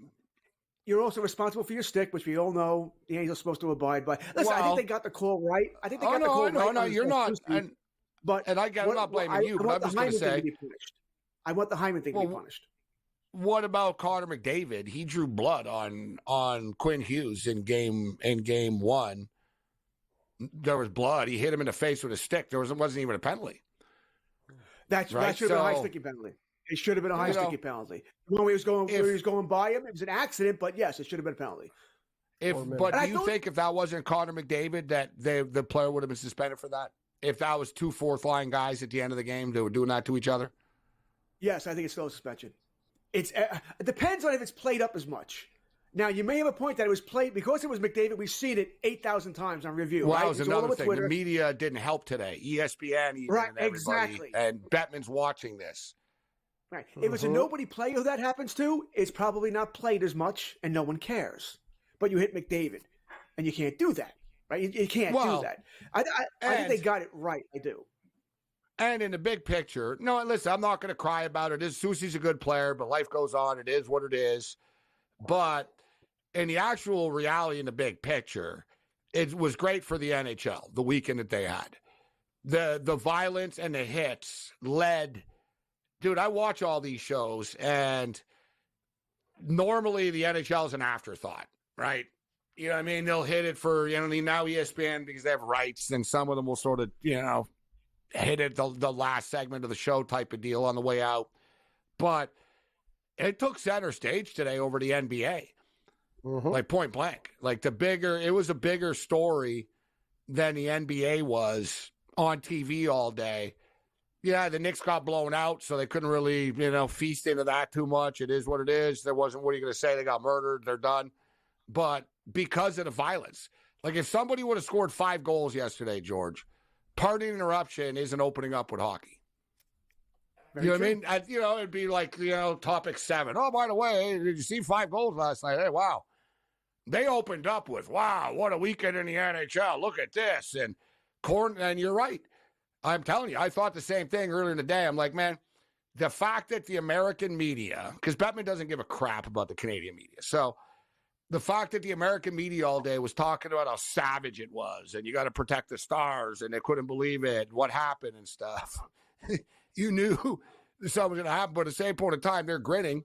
you're also responsible for your stick, which we all know the Angels are supposed to abide by. Listen, I think they got the call right. I think they got the call right. No, you're not. I'm not blaming you, but I'm just going to say. I want the Hyman thing to be punished. What about Connor McDavid? He drew blood on Quinn Hughes in game 1. There was blood. He hit him in the face with a stick. Wasn't even a penalty. That should have been a high sticky penalty. It should have been a high sticky penalty. When he was going by him, it was an accident. But yes, it should have been a penalty. But do you think if that wasn't Connor McDavid, that the player would have been suspended for that? If that was 2 fourth-line guys at the end of the game, they were doing that to each other? Yes, I think it's still a suspension. It depends on if it's played up as much. Now, you may have a point that it was played because it was McDavid. We've seen it 8,000 times on review. Well, right? that was another thing. The media didn't help today. ESPN, even, right? And everybody, exactly. And Bettman's watching this. Right. If it's a nobody player who that happens to, it's probably not played as much, and no one cares. But you hit McDavid, and you can't do that, right? You can't do that. I think they got it right. I do. And in the big picture, no, listen, I'm not going to cry about it. Susie's a good player, but life goes on. It is what it is. But in the actual reality in the big picture, it was great for the NHL, the weekend that they had. The violence and the hits led. Dude, I watch all these shows, and normally the NHL is an afterthought, right? You know what I mean? They'll hit it for, now ESPN because they have rights, and some of them will sort of, hit it the last segment of the show type of deal on the way out. But it took center stage today over the NBA. Like point blank. Like it was a bigger story than the NBA was on TV all day. Yeah, the Knicks got blown out, so they couldn't really, feast into that too much. It is what it is. There wasn't, what are you going to say? They got murdered. They're done. But because of the violence, like if somebody would have scored 5 goals yesterday, George, party interruption isn't opening up with hockey. You know what I mean? It'd be like, topic 7. Oh, by the way, did you see 5 goals last night? Hey, wow. They opened up with, wow, what a weekend in the NHL. Look at this. And you're right. I'm telling you, I thought the same thing earlier in the day. I'm like, man, the fact that the American media, because Bettman doesn't give a crap about the Canadian media. So the fact that the American media all day was talking about how savage it was and you got to protect the stars and they couldn't believe it, what happened and stuff. You knew something was going to happen, but at the same point in time, they're grinning.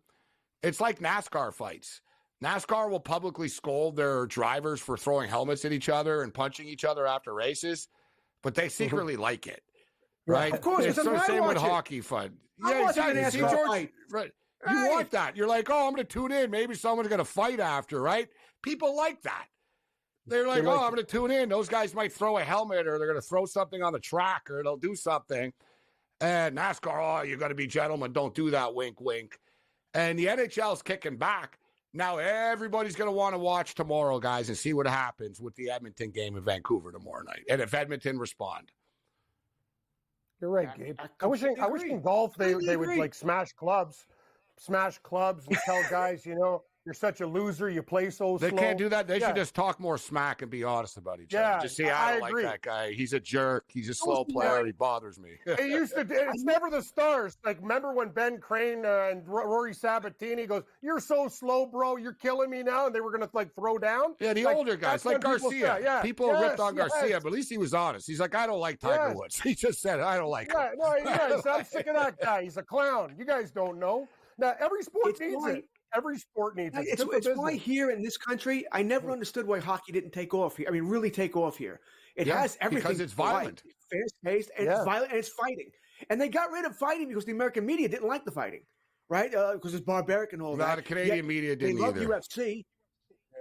It's like NASCAR fights. NASCAR will publicly scold their drivers for throwing helmets at each other and punching each other after races, but they secretly like it, right? Of course, it's the same with hockey fun. Yeah, exactly. See, George, right? You want that. You're like, oh, I'm going to tune in. Maybe someone's going to fight after, right? People like that. They're like, oh, I'm going to tune in. Those guys might throw a helmet or they're going to throw something on the track or they'll do something. And NASCAR, oh, you got to be gentlemen. Don't do that. Wink, wink. And the NHL's kicking back. Now everybody's going to want to watch tomorrow, guys, and see what happens with the Edmonton game in Vancouver tomorrow night. And if Edmonton respond. You're right, Gabe. I wish in golf they would like smash clubs and tell guys, you're such a loser. You play so slow. They can't do that. They should just talk more smack and be honest about each other. Just see, I don't like that guy. He's a jerk. He's a slow player. He bothers me. It used to. It's never the stars. Like, remember when Ben Crane and Rory Sabatini goes, "You're so slow, bro. You're killing me now," and they were going to throw down. Yeah, the older guys, like Garcia. People ripped on Garcia, but at least he was honest. He's like, "I don't like Tiger Woods." He just said, "I don't like him." No, I'm sick of that guy. He's a clown. You guys don't know. Now every sport needs it. Every sport needs it. It's why here in this country, I never understood why hockey didn't take off here. I mean, really take off here. It has everything. Because it's violent. It's fast-paced, and it's violent, and it's fighting. And they got rid of fighting because the American media didn't like the fighting, right? Because it's barbaric and all that. The Canadian media didn't either. They love UFC.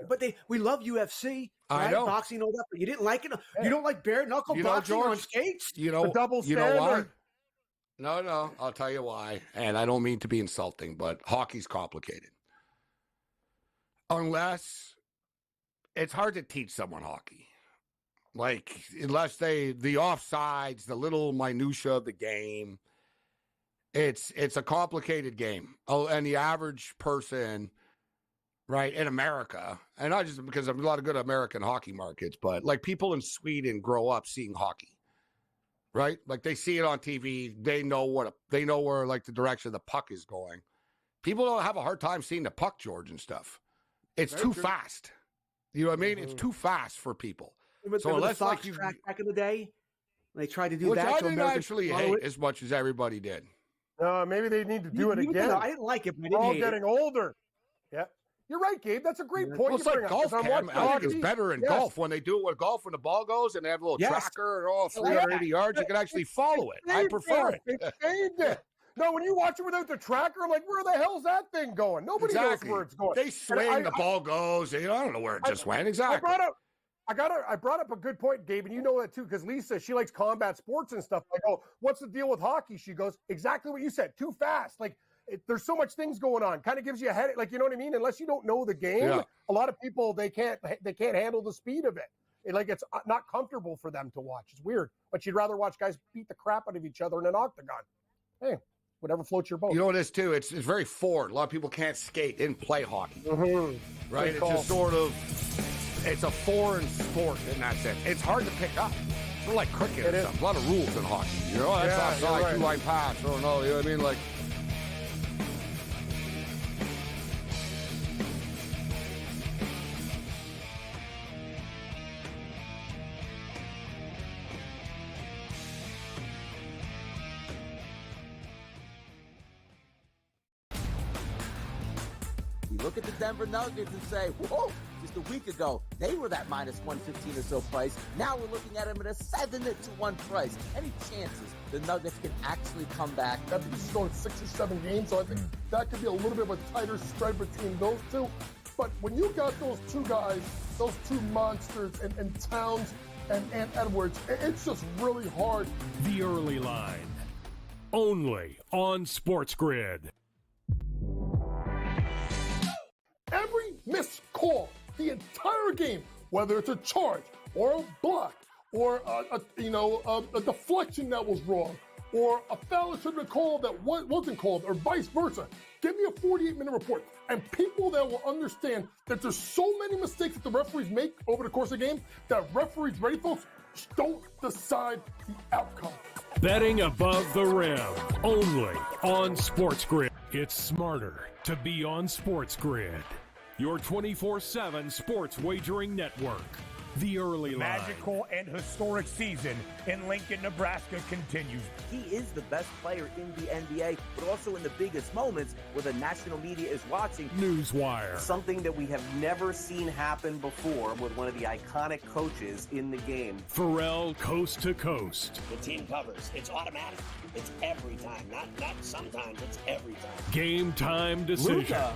But we love UFC, right? I know. Boxing and all that, but you didn't like it. You don't like bare-knuckle boxing on skates? The double standard. No. I'll tell you why. And I don't mean to be insulting, but hockey's complicated. Unless it's hard to teach someone hockey. Like, unless the offsides, the little minutia of the game, it's a complicated game. Oh, and the average person, right, in America, and not just because there's a lot of good American hockey markets, but like people in Sweden grow up seeing hockey, right? Like they see it on TV, they know where like the direction of the puck is going. People don't have a hard time seeing the puck, George, and stuff. It's too fast. You know what I mean? It's too fast for people. So unless like you back in the day, they tried to do which that. I didn't actually hate as much as everybody did. Maybe they need to do it again. I didn't like it, but I didn't We're all hate getting older. Yeah. You're right, Gabe. That's a great point. Well, it's like golf, Cam. I think it's better in golf when they do it with golf when the ball goes and they have a little tracker and all 380 yards. You can actually follow it. I prefer it. They changed it. No, when you watch it without the tracker, I'm like, where the hell's that thing going? Nobody knows where it's going. They swing, the ball goes. I don't know where it just went. Exactly. I brought up a good point, Gabe, and you know that too, because Lisa, she likes combat sports and stuff. I go, what's the deal with hockey? She goes, exactly what you said, too fast. Like, there's so much things going on. Kind of gives you a headache. Like, you know what I mean? Unless you don't know the game, a lot of people, they can't handle the speed of it. It's not comfortable for them to watch. It's weird. But you'd rather watch guys beat the crap out of each other in an octagon. Hey, whatever floats your boat. You know what it is, too? It's very forward. A lot of people can't skate, didn't play hockey. Mm-hmm. Right? It's just sort of, it's a foreign sport in that sense. It's hard to pick up. It's sort of like cricket or something. A lot of rules in hockey. You know, that's offside, right. Two-line pass. I don't know. You know what I mean? Like, look at the Denver Nuggets and say, whoa, just a week ago, they were that minus 115 or so price. Now we're looking at them at a 7-1 price. Any chances the Nuggets can actually come back? I think this is going 6 or 7 games, so I think that could be a little bit of a tighter spread between those two. But when you got those two guys, those two monsters, and Towns and Edwards, it's just really hard. The early line, only on SportsGrid. Every missed call, the entire game, whether it's a charge or a block or a deflection that was wrong or a foul that should have been called that wasn't called or vice versa, give me a 48-minute report. And people that will understand that there's so many mistakes that the referees make over the course of the game that referees, ready folks, don't decide the outcome. Betting above the rim, only on SportsGrid. It's smarter to be on SportsGrid. Your 24/7 sports wagering network. The early line. Magical and historic season in Lincoln, Nebraska continues. He is the best player in the NBA, but also in the biggest moments where the national media is watching. Newswire. Something that we have never seen happen before with one of the iconic coaches in the game. Pharrell coast to coast. The team covers. It's automatic. It's every time. Not sometimes. It's every time. Game time decisions. Luka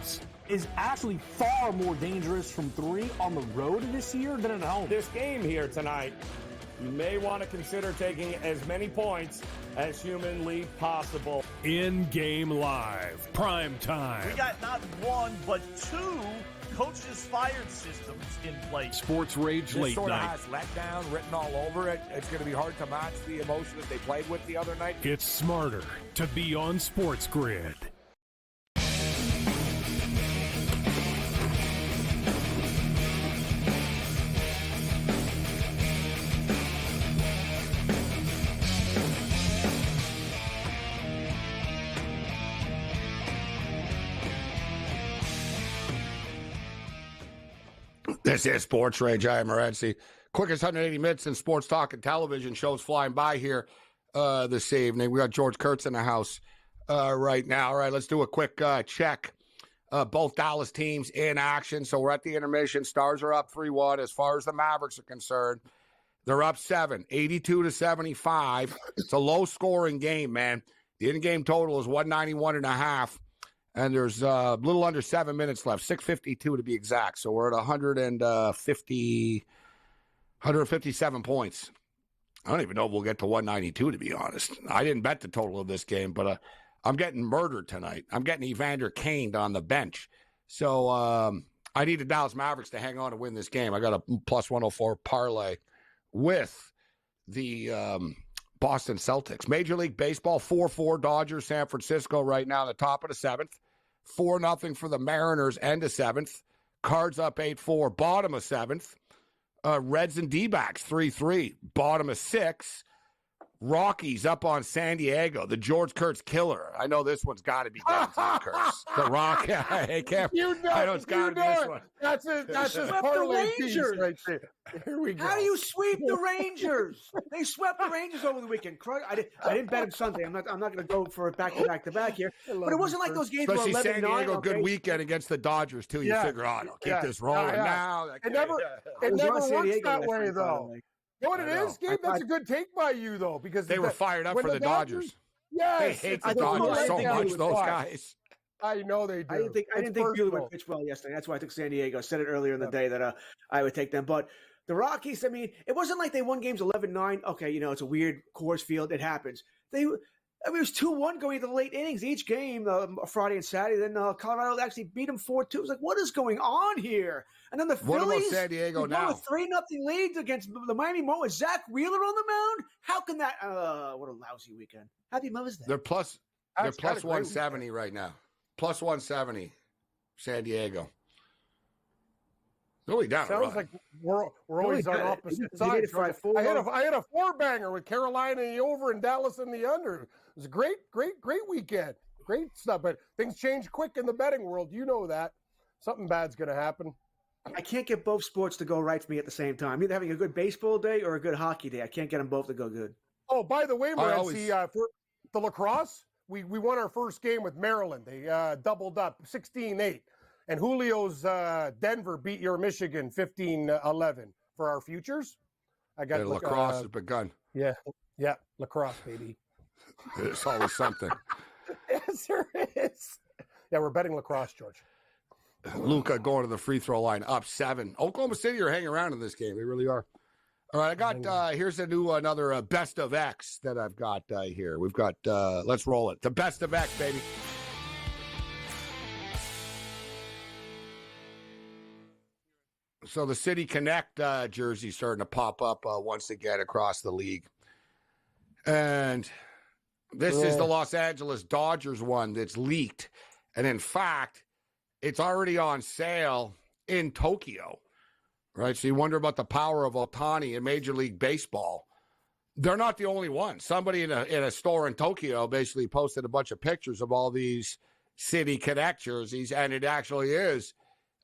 is actually far more dangerous from 3 on the road this year than at home. This game here tonight, you may want to consider taking as many points as humanly possible. In-game live, prime time. We got not one, but 2 coaches fired systems in place. SportsRage This late sort of night. has letdown written all over it. It's going to be hard to match the emotion that they played with the other night. It's smarter to be on SportsGrid. This is SportsRage. I am Morency. Quickest 180 minutes in sports talk and television shows flying by here this evening. We got George Kurtz in the house right now. All right, let's do a quick check. Both Dallas teams in action. So we're at the intermission. Stars are up 3-1. As far as the Mavericks are concerned, they're up 7, 82-75. It's a low-scoring game, man. The in-game total is 191.5. And there's a little under 7 minutes left, 6:52 to be exact. So we're at 157 points I don't even know if we'll get to 192, to be honest. I didn't bet the total of this game, but I'm getting murdered tonight. I'm getting Evander Kane on the bench. So I need the Dallas Mavericks to hang on and win this game. I got a plus 104 parlay with the Boston Celtics. Major League Baseball, 4-4 Dodgers, San Francisco right now, the top of the 7th. 4-0 for the Mariners, end of 7th. Cards up 8-4, bottom of 7th. Reds and D-backs, 3-3, bottom of 6. Rockies up on San Diego, the George Kurtz killer. I know this one's got to be George Kurtz. The Rock. Hey, Cam, I know it's got to be this one. That's it. That's his parlay piece right there. Here we go. How do you sweep the Rangers? They swept the Rangers over the weekend. I didn't bet them Sunday. I'm not going to go for it back to back here. But it wasn't like those games Especially were 11-9. San Diego, okay? good weekend against the Dodgers too. You figure, I'll keep this rolling now. It never works that way though. You know what it is, Gabe? That's a good take by you, though, because they were fired up for the Dodgers. Yes, they hate the Dodgers so much. Those guys. I know they do. I didn't think Buehler pitched well yesterday. That's why I took San Diego. I said it earlier in the day that I would take them. But the Rockies, I mean, it wasn't like they won games 11-9. Okay, it's a weird Coors Field. It happens. It was 2-1 going into the late innings each game, Friday and Saturday. Then Colorado actually beat them 4-2. It was like, what is going on here? And then the Phillies. What about San Diego now? A 3-0 lead against the Miami Marlins. Zach Wheeler on the mound? How can that? What a lousy weekend. How do you lose that? They're plus 170 right now. Plus 170, San Diego. Really down. Sounds like we're always on opposite sides. I had a 4-banger with Carolina in the over and Dallas in the under. It was a great weekend. Great stuff. But things change quick in the betting world. You know that. Something bad's going to happen. I can't get both sports to go right for me at the same time. Either having a good baseball day or a good hockey day. I can't get them both to go good. Oh, by the way, Morency, for the lacrosse, we won our first game with Maryland. They doubled up 16-8. And Julio's Denver beat your Michigan 15-11 for our futures. I got lacrosse has begun. Yeah, lacrosse, baby. It's always something. Yes, there is. Yeah, we're betting lacrosse, George. Luka going to the free throw line, up 7. Oklahoma City are hanging around in this game. They really are. All right, I got here's another best of X that I've got here. We've got let's roll it. The best of X, baby. So the City Connect jersey starting to pop up once again across the league. And this is the Los Angeles Dodgers one that's leaked. And in fact, it's already on sale in Tokyo, right? So you wonder about the power of Ohtani in Major League Baseball. They're not the only one. Somebody in a store in Tokyo basically posted a bunch of pictures of all these City Connect jerseys, and it actually is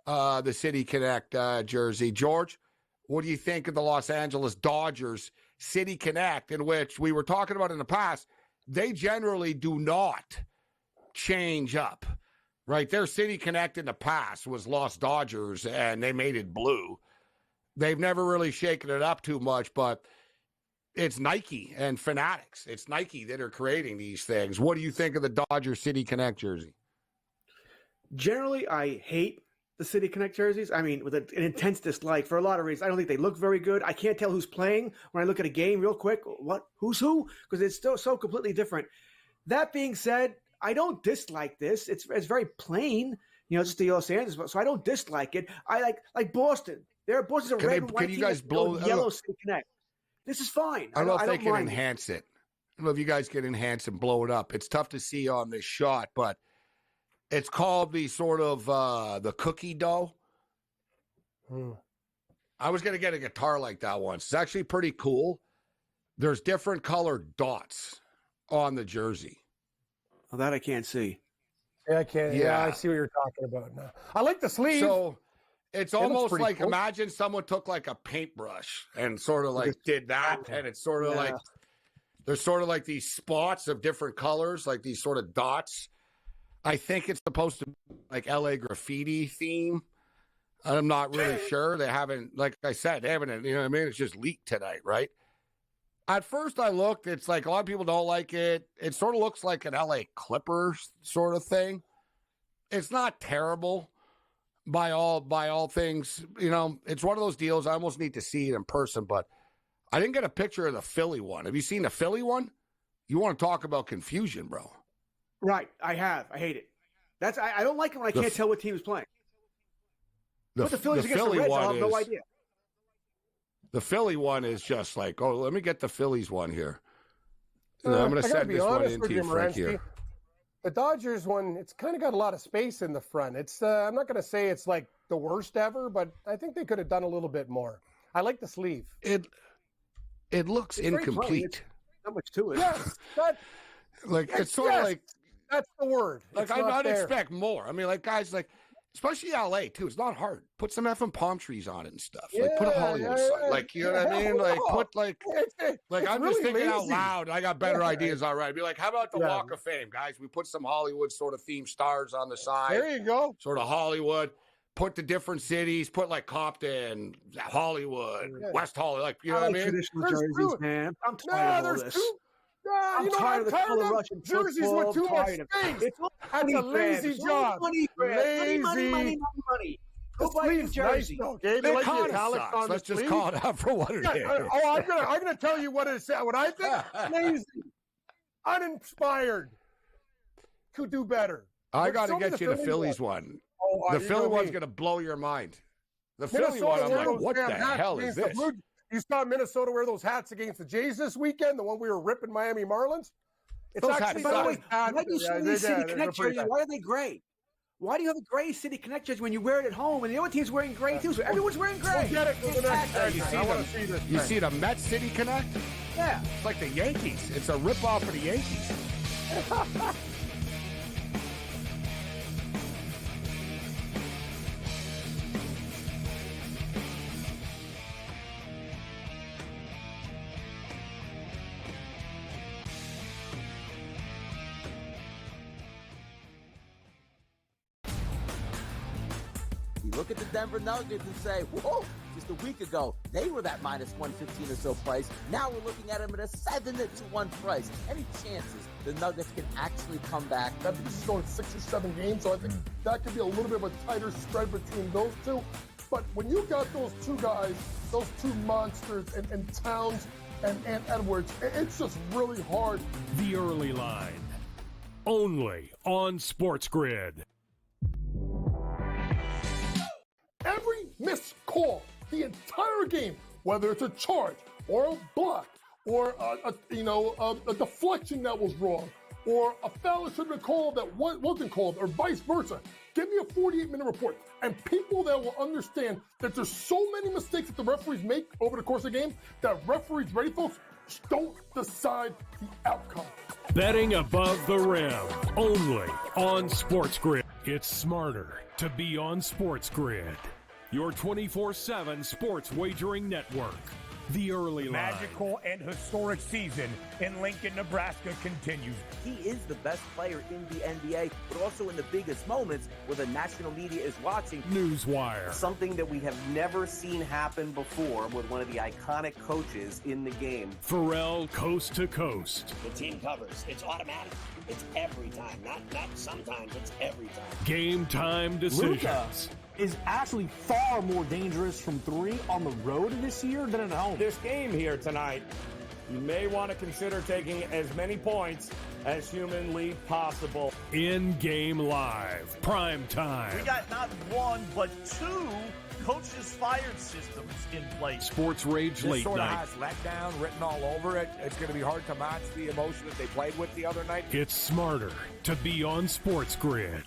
the City Connect jersey. George, what do you think of the Los Angeles Dodgers City Connect, in which we were talking about in the past? They generally do not change up, right? Their City Connect in the past was Los Dodgers, and they made it blue. They've never really shaken it up too much, but it's Nike and Fanatics. It's Nike that are creating these things. What do you think of the Dodger City Connect jersey? Generally, I hate the City Connect jerseys. I mean, with an intense dislike for a lot of reasons. I don't think they look very good. I can't tell who's playing when I look at a game real quick. Who's who? Because it's still so completely different. That being said, I don't dislike this. It's very plain, just the Los Angeles. So I don't dislike it. I like Boston. Boston's a red and white team. Can you guys blow yellow City Connect? This is fine. I don't know if they can enhance it. I don't know if you guys can enhance and blow it up. It's tough to see on this shot, but it's called the sort of the cookie dough. I was going to get a guitar like that once. It's actually pretty cool. There's different colored dots on the jersey. Well, that I can't see. Yeah, I can't. Yeah, I see what you're talking about now. I like the sleeve. So it's almost like, cool. Imagine someone took like a paintbrush and sort of like did that. And it's sort of like, there's sort of like these spots of different colors, like these sort of dots. I think it's supposed to be like LA graffiti theme. I'm not really sure. They haven't, like I said, they haven't, you know what I mean? It's just leaked tonight, right? At first I looked, it's like a lot of people don't like it. It sort of looks like an LA Clippers sort of thing. It's not terrible by all things. It's one of those deals. I almost need to see it in person, but I didn't get a picture of the Philly one. Have you seen the Philly one? You want to talk about confusion, bro? Right, I have. I hate it. I don't like it when I can't tell what team is playing. Put the Phillies against the Reds, I'll have no idea. The Philly one is just like, oh, let me get the Phillies one here. I'm going to send this one into you, Frank, here. The Dodgers one, it's kind of got a lot of space in the front. It's I'm not going to say it's like the worst ever, but I think they could have done a little bit more. I like the sleeve. It looks incomplete. Not much to it. Yes, it's sort of like that's the word. Like I'd expect more. I mean, like guys, like especially LA too. It's not hard. Put some effing palm trees on it and stuff. Like put a Hollywood sign. Like you know what I mean? Like put like I'm just thinking out loud. I got better ideas already. Be like, how about the Walk of Fame, guys? We put some Hollywood sort of themed stars on the side. There you go. Sort of Hollywood. Put the different cities. Put like Compton, Hollywood, West Hollywood. Like you know what I mean? Traditional jerseys, man. I'm tired of all this. I'm tired of the color Russian jerseys with too much space. That's a lazy job. Money. Go buy a jersey. It kind of sucks. Let's just call it out for what it is. I'm gonna tell you what it said. What I think, lazy, uninspired, could do better. I got to get you the Phillies one. The Philly one's gonna blow your mind. The Philly one, I'm like, what the hell is this? You saw Minnesota wear those hats against the Jays this weekend, the one we were ripping Miami Marlins? It's those actually by the way, why do you see these City Connect jerseys? Why are they gray? Why do you have a gray City Connect jersey when you wear it at home and the other team's wearing gray too? So everyone's wearing gray. We'll get it for the next You see the Mets City Connect? Yeah. It's like the Yankees. It's a ripoff of the Yankees. Look at the Denver Nuggets and say, whoa, just a week ago, they were that minus 115 or so price. Now we're looking at them at a 7-1 price. Any chances the Nuggets can actually come back? That because it's going 6 or 7 games, so I think that could be a little bit of a tighter spread between those two. But when you got those two guys, those two monsters, and Towns and Edwards, it's just really hard. The early line, only on SportsGrid. Every missed call, the entire game, whether it's a charge or a block or a deflection that was wrong or a foul that should have been called that wasn't called or vice versa. Give me a 48-minute report. And people that will understand that there's so many mistakes that the referees make over the course of the game that referees, ready folks, don't decide the outcome. Betting above the rim, only on SportsGrid. It's smarter to be on SportsGrid, your 24/7 sports wagering network. The early line. Magical and historic season in Lincoln, Nebraska continues. He is the best player in the NBA, but also in the biggest moments where the national media is watching. Newswire. Something that we have never seen happen before with one of the iconic coaches in the game. Pharrell, coast to coast. The team covers. It's automatic. It's every time. Not sometimes. It's every time. Game time decisions. Luka is actually far more dangerous from three on the road this year than at home. This game here tonight, you may want to consider taking as many points as humanly possible. In-game live, prime time. We got not one, but two coaches fired systems in place. SportsRage This late sort of night. has letdown written all over it. It's going to be hard to match the emotion that they played with the other night. It's smarter to be on SportsGrid.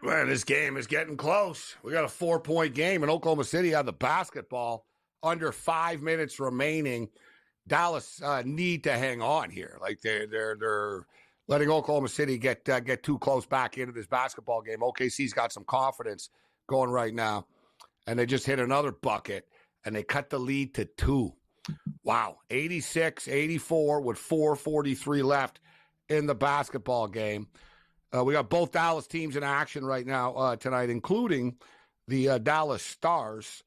Man, this game is getting close. We got a 4-point game in Oklahoma City on the basketball. Under 5 minutes remaining. Dallas need to hang on here. Like they're letting Oklahoma City get too close back into this basketball game. OKC's got some confidence going right now, and they just hit another bucket and they cut the lead to 2. Wow, 86-84 with 4:43 left in the basketball game. We got both Dallas teams in action right now tonight, including the Dallas Stars.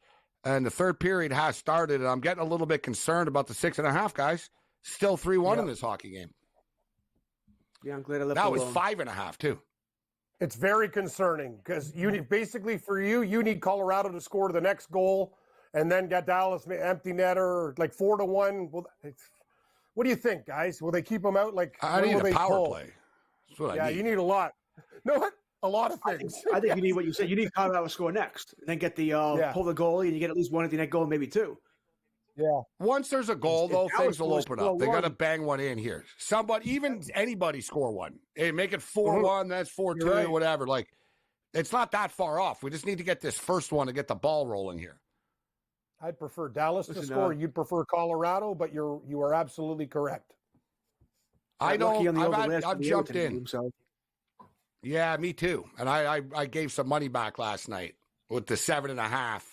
And the third period has started, and I'm getting a little bit concerned about the 6.5, guys. Still 3-1 in this hockey game. Yeah, I'm glad I left That it was alone. 5.5, too. It's very concerning because you need, basically for you need Colorado to score the next goal and then get Dallas empty netter like 4-1. Well, what do you think, guys? Will they keep them out? Like I need a power play. That's what I need. You need a lot. No, what? A lot of things. I think you need what you said. You need Colorado to score next, and then get the pull the goalie, and you get at least one empty net goal, maybe two. Yeah. Once there's a goal, though, things will open up. They got to one. bang one in here. Somebody, even anybody, score one. Hey, make it 4-1. That's 4-2, right. whatever. Like, it's not that far off. We just need to get this first one to get the ball rolling here. I'd prefer Dallas to score. You'd prefer Colorado, but you are absolutely correct. I know. I've jumped in. Yeah, me too. And I gave some money back last night with the 7.5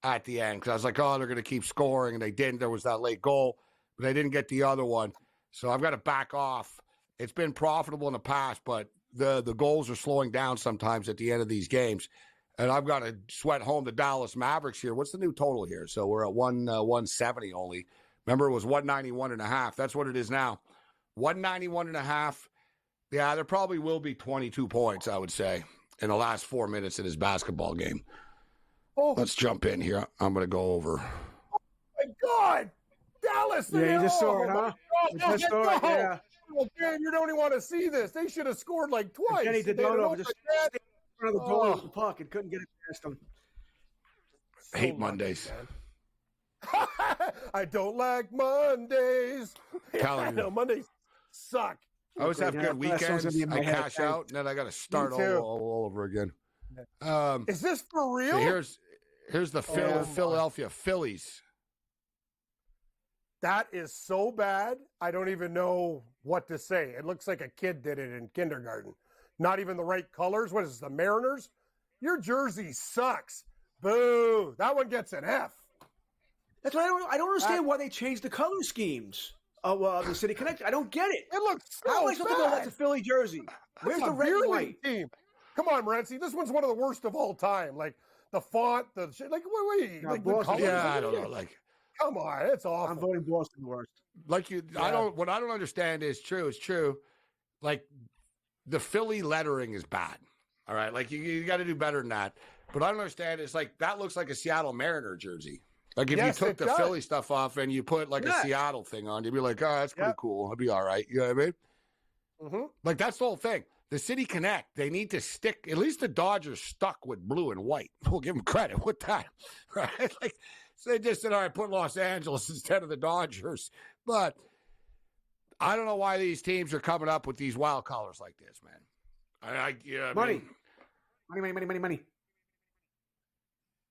at the end because I was like, oh, they're going to keep scoring, and they didn't. There was that late goal, but they didn't get the other one. So I've got to back off. It's been profitable in the past, but the goals are slowing down sometimes at the end of these games. And I've got to sweat home the Dallas Mavericks here. What's the new total here? So we're at 170 only. Remember, it was 191.5. That's what it is now. 191.5. Yeah, there probably will be 22 points, I would say, in the last 4 minutes of this basketball game. Oh. Let's jump in here. I'm going to go over. Oh, my God. Dallas. Yeah, you just saw it, huh? You just saw it, yeah. Oh, man, you don't even want to see this. They should have scored like twice. Kenny did not over. Just stayed in front of the goal with the puck and couldn't get it past them. I hate Mondays. I don't like Mondays. Telling you. Mondays suck. I always have good weekends. I cash out, and then I got to start all over again. Is this for real? Here's the Philadelphia Phillies. That is so bad. I don't even know what to say. It looks like a kid did it in kindergarten. Not even the right colors. What is this, the Mariners? Your jersey sucks. Boo. That one gets an F. That's why I don't understand why they changed the color schemes of the City Connect. I don't get it. It looks so How am I supposed to know that's a Philly jersey? Where's the red and white team? Come on, Morency. This one's one of the worst of all time. Like the font, the shit. Like wait. No, like Boston, the colors. Yeah, I don't know. Like, come on, it's awful. I'm voting Boston worst. Like you, yeah. What I don't understand is true. It's true. Like the Philly lettering is bad. All right, like you got to do better than that. But I don't understand. It's like that looks like a Seattle Mariner jersey. Like if you took the Philly stuff off and you put like a Seattle thing on, you'd be like, oh, that's pretty cool. It'd be all right. You know what I mean? Mm-hmm. Like that's the whole thing. The City Connect, they need to stick. At least the Dodgers stuck with blue and white. We'll give them credit with that, right? Like so they just said, all right, put Los Angeles instead of the Dodgers. But I don't know why these teams are coming up with these wild colors like this, man. Money.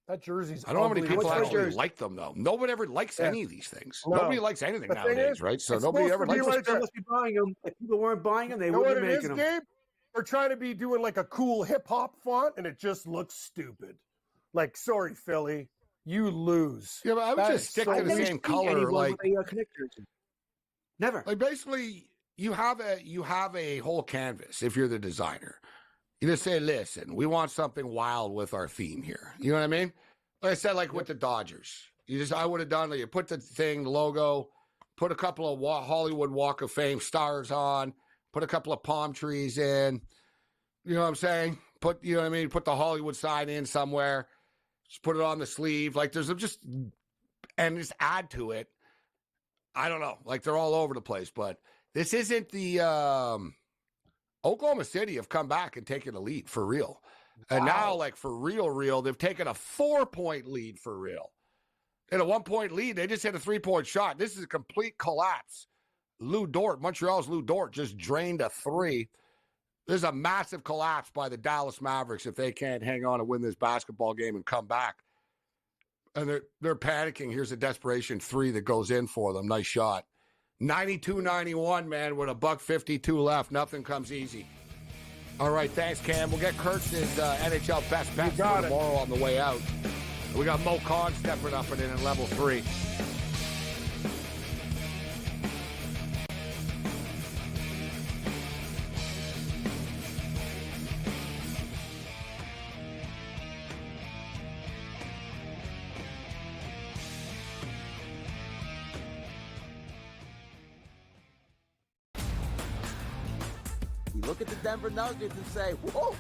That jersey's I don't know how many people actually jersey? like them, though. Nobody ever likes any of these things. No. Nobody likes anything nowadays, right? So nobody ever likes them. They must be buying them. If people weren't buying them, they wouldn't be making them. Gabe? They're trying to be doing like a cool hip-hop font, and it just looks stupid. Like, sorry, Philly. You lose. Yeah, but I would just stick to the same color. Like, never. Like, basically, you have a whole canvas if you're the designer. You just say, listen, we want something wild with our theme here. You know what I mean? Like I said, like with the Dodgers. I would have done, like, you put the thing, the logo, put a couple of Hollywood Walk of Fame stars on, put a couple of palm trees in. You know what I'm saying? Put the Hollywood sign in somewhere. Just put it on the sleeve. Like, and just add to it. I don't know. Like, they're all over the place. But this isn't the Oklahoma City have come back and taken a lead for real. And now, like, for real, they've taken a 4-point lead for real. In a 1-point lead, they just hit a 3-point shot. This is a complete collapse. Montreal's Lou Dort just drained a 3. There's a massive collapse by the Dallas Mavericks if they can't hang on and win this basketball game and come back. And they're panicking. Here's a desperation 3 that goes in for them. Nice shot. 92-91, man, with $1.52 left. Nothing comes easy. All right, thanks, Cam. We'll get Kurtz's NHL best bets tomorrow on the way out. We got Mo Khan stepping up and in at level 3. look at the Denver Nuggets and say, whoa,